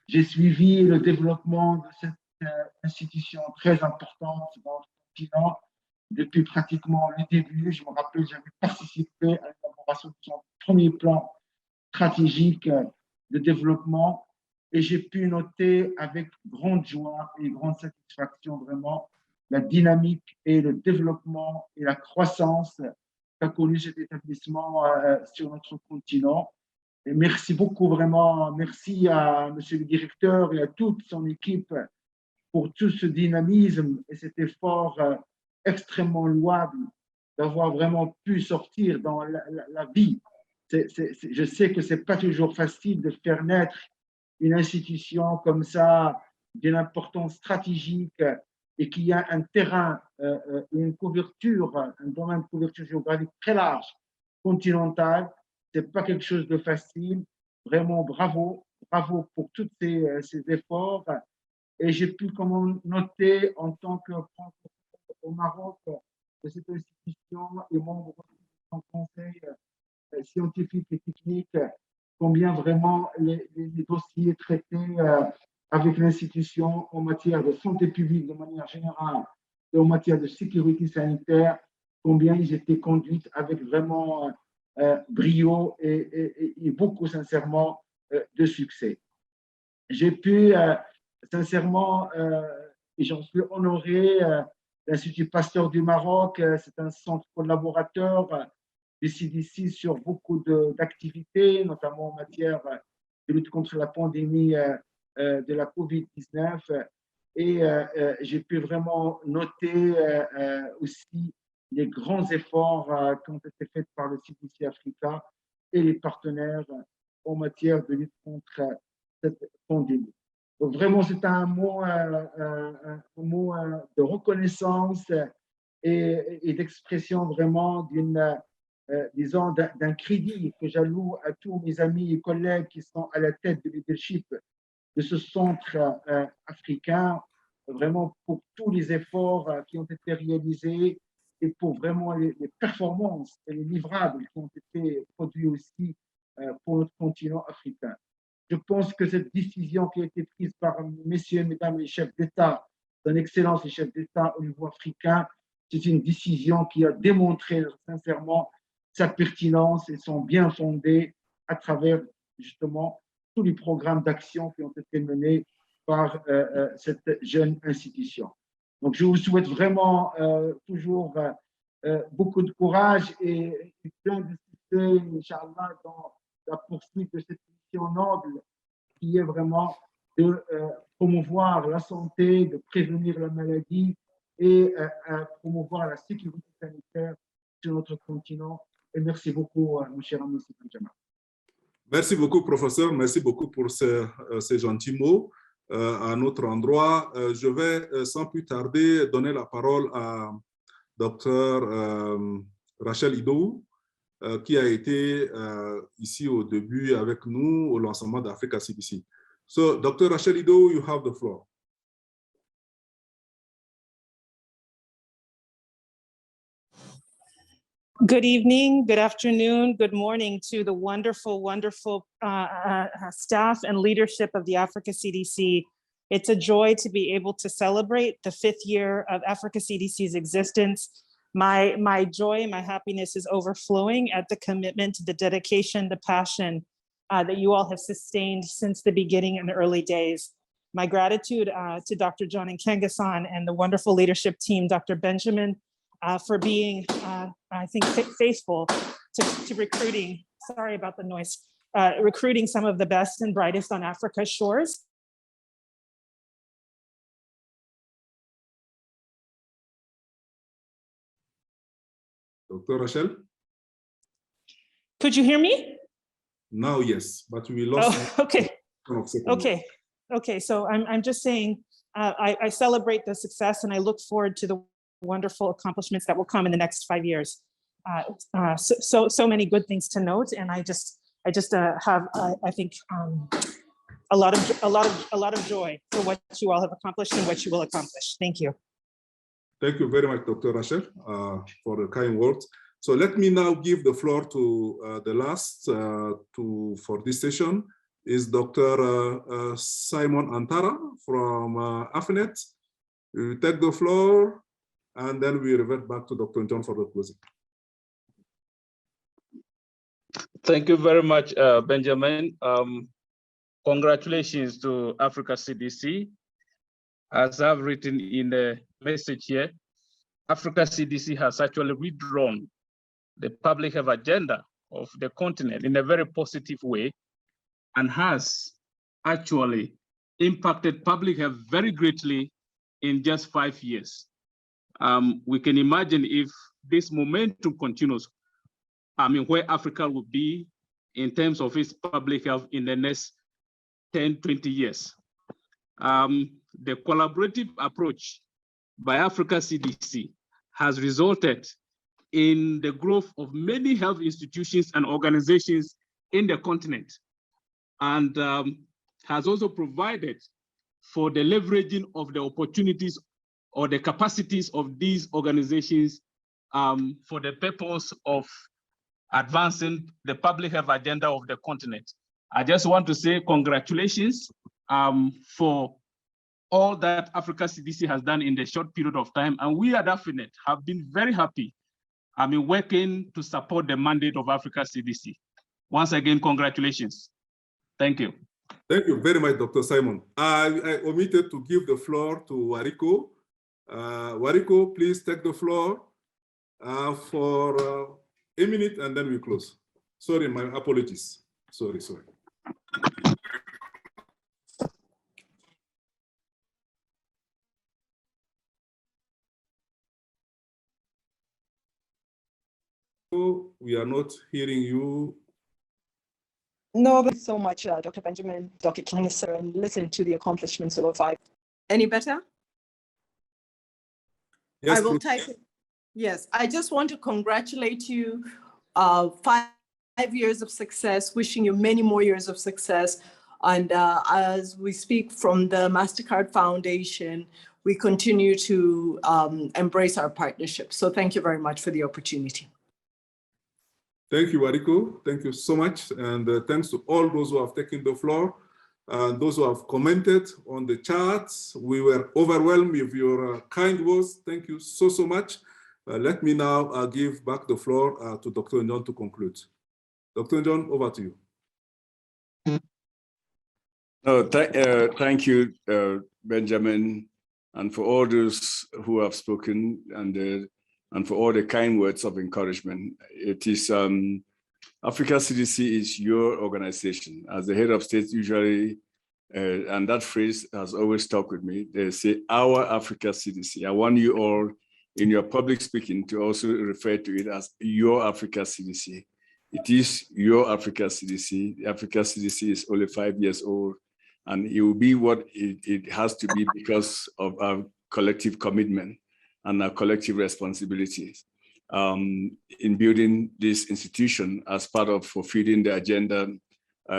J'ai suivi le développement de cette institution très importante dans le continent depuis pratiquement le début. Je me rappelle, j'avais participé à l'élaboration de son premier plan stratégique de développement et j'ai pu noter avec grande joie et grande satisfaction vraiment la dynamique et le développement et la croissance qu'a connu cet établissement sur notre continent. Et merci beaucoup, vraiment, merci à monsieur le directeur et à toute son équipe pour tout ce dynamisme et cet effort extrêmement louable d'avoir vraiment pu sortir dans la vie. Je sais que ce n'est pas toujours facile de faire naître une institution comme ça, d'une importance stratégique et qui a un terrain, une couverture, un domaine de couverture géographique très large, continental. Ce n'est pas quelque chose de facile. Vraiment, bravo, bravo pour tous ces efforts. Et j'ai pu noter en tant que francophone au Maroc de cette institution et membre du conseil scientifique et technique, combien vraiment les dossiers traités avec l'institution en matière de santé publique de manière générale et en matière de sécurité sanitaire, combien ils étaient conduits avec vraiment brio et beaucoup sincèrement de succès. J'ai pu sincèrement, et j'en suis honoré, l'Institut Pasteur du Maroc, c'est un centre collaborateur du CDC sur beaucoup d'activités, notamment en matière de lutte contre la pandémie de la COVID-19. Et j'ai pu vraiment noter aussi les grands efforts qui ont été faits par le CDC Africa et les partenaires en matière de lutte contre cette pandémie. Donc vraiment, c'est un mot de reconnaissance et d'expression vraiment disons, d'un crédit que j'alloue à tous mes amis et collègues qui sont à la tête du leadership de ce centre africain, vraiment pour tous les efforts qui ont été réalisés et pour vraiment les performances et les livrables qui ont été produits aussi pour notre continent africain. Je pense que cette décision qui a été prise par messieurs et mesdames les chefs d'État, son Excellence les chefs d'État au niveau africain, c'est une décision qui a démontré sincèrement sa pertinence et son bien fondé à travers justement tous les programmes d'action qui ont été menés par cette jeune institution. Donc, je vous souhaite vraiment toujours beaucoup de courage et plein de succès, Inch'Allah, dans la poursuite de cette mission noble qui est vraiment de promouvoir la santé, de prévenir la maladie et promouvoir la sécurité sanitaire sur notre continent. Et merci beaucoup, mon cher ami Benjamin. Merci beaucoup, professeur. Merci beaucoup pour ces gentils mots. À notre endroit, je vais sans plus tarder donner la parole à Dr. Rachel Idou, qui a été ici au début avec nous au lancement d'Africa CDC. So, Dr. Rachel Idou, you have the floor. Good evening, good afternoon, good morning to the wonderful, wonderful staff and leadership of the Africa CDC. It's a joy to be able to celebrate the 5th year of Africa CDC's existence. My joy, my happiness is overflowing at the commitment, the dedication, the passion that you all have sustained since the beginning and the early days. My gratitude to Dr. John and Kangasan and the wonderful leadership team, Dr. Benjamin, for being, I think, faithful to recruiting, sorry about the noise, recruiting some of the best and brightest on Africa's shores. Dr. Rachel? Could you hear me? Now, yes, but we lost. Oh, okay. Okay, so I'm just saying, I celebrate the success and I look forward to the wonderful accomplishments that will come in the next 5 years. So many good things to note, and I just have I think a lot of joy for what you all have accomplished and what you will accomplish. Thank you. Thank you very much, Dr. Rachel, for the kind words. So let me now give the floor to the last for this session is Dr. Simon Antara from AFNet. We take the floor and then we revert back to Dr. John for the closing. Thank you very much, Benjamin. Congratulations to Africa CDC. As I've written in the message here, Africa CDC has actually withdrawn the public health agenda of the continent in a very positive way and has actually impacted public health very greatly in just 5 years. We can imagine if this momentum continues, where Africa will be in terms of its public health in the next 10, 20 years. The collaborative approach by Africa CDC has resulted in the growth of many health institutions and organizations in the continent, and has also provided for the leveraging of the opportunities or the capacities of these organizations for the purpose of advancing the public health agenda of the continent. I just want to say congratulations for all that Africa CDC has done in the short period of time. And we at AFNet have been very happy working to support the mandate of Africa CDC. Once again, congratulations. Thank you. Thank you very much, Dr. Simon. I omitted to give the floor to Wariko. Wariko, please take the floor for a minute and then we close. Sorry, my apologies. Sorry. We are not hearing you. No, but so much, Dr. Benjamin, Dr. Kangasan, and listen to the accomplishments of 5. Any better? Yes, I will please. type it. Yes, I just want to congratulate you. 5 years of success, wishing you many more years of success. And as we speak from the MasterCard Foundation, we continue to embrace our partnership. So thank you very much for the opportunity. Thank you, Wariko. Thank you so much. And thanks to all those who have taken the floor and those who have commented on the charts. We were overwhelmed with your kind words. Thank you so much. Let me now give back the floor to Dr. John to conclude. Dr. John, over to you. Thank you, Benjamin, and for all those who have spoken and for all the kind words of encouragement. It is Africa CDC is your organization. As the head of state usually, and that phrase has always stuck with me. They say, our Africa CDC. I want you all in your public speaking to also refer to it as your Africa CDC. It is your Africa CDC. The Africa CDC is only 5 years old, and it will be what it has to be because of our collective commitment and our collective responsibilities in building this institution as part of fulfilling the Agenda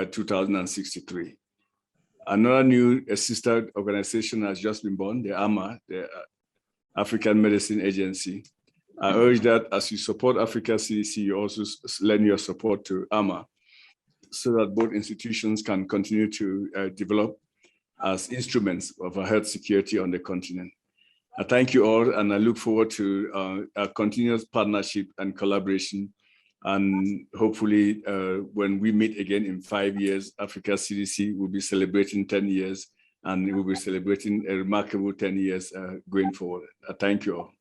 2063. Another new sister organization has just been born, the AMA, the African Medicine Agency. I urge that as you support Africa CDC, you also lend your support to AMA so that both institutions can continue to develop as instruments of our health security on the continent. I thank you all, and I look forward to our continuous partnership and collaboration. And hopefully, when we meet again in 5 years, Africa CDC will be celebrating 10 years, and we will be celebrating a remarkable 10 years going forward. I thank you all.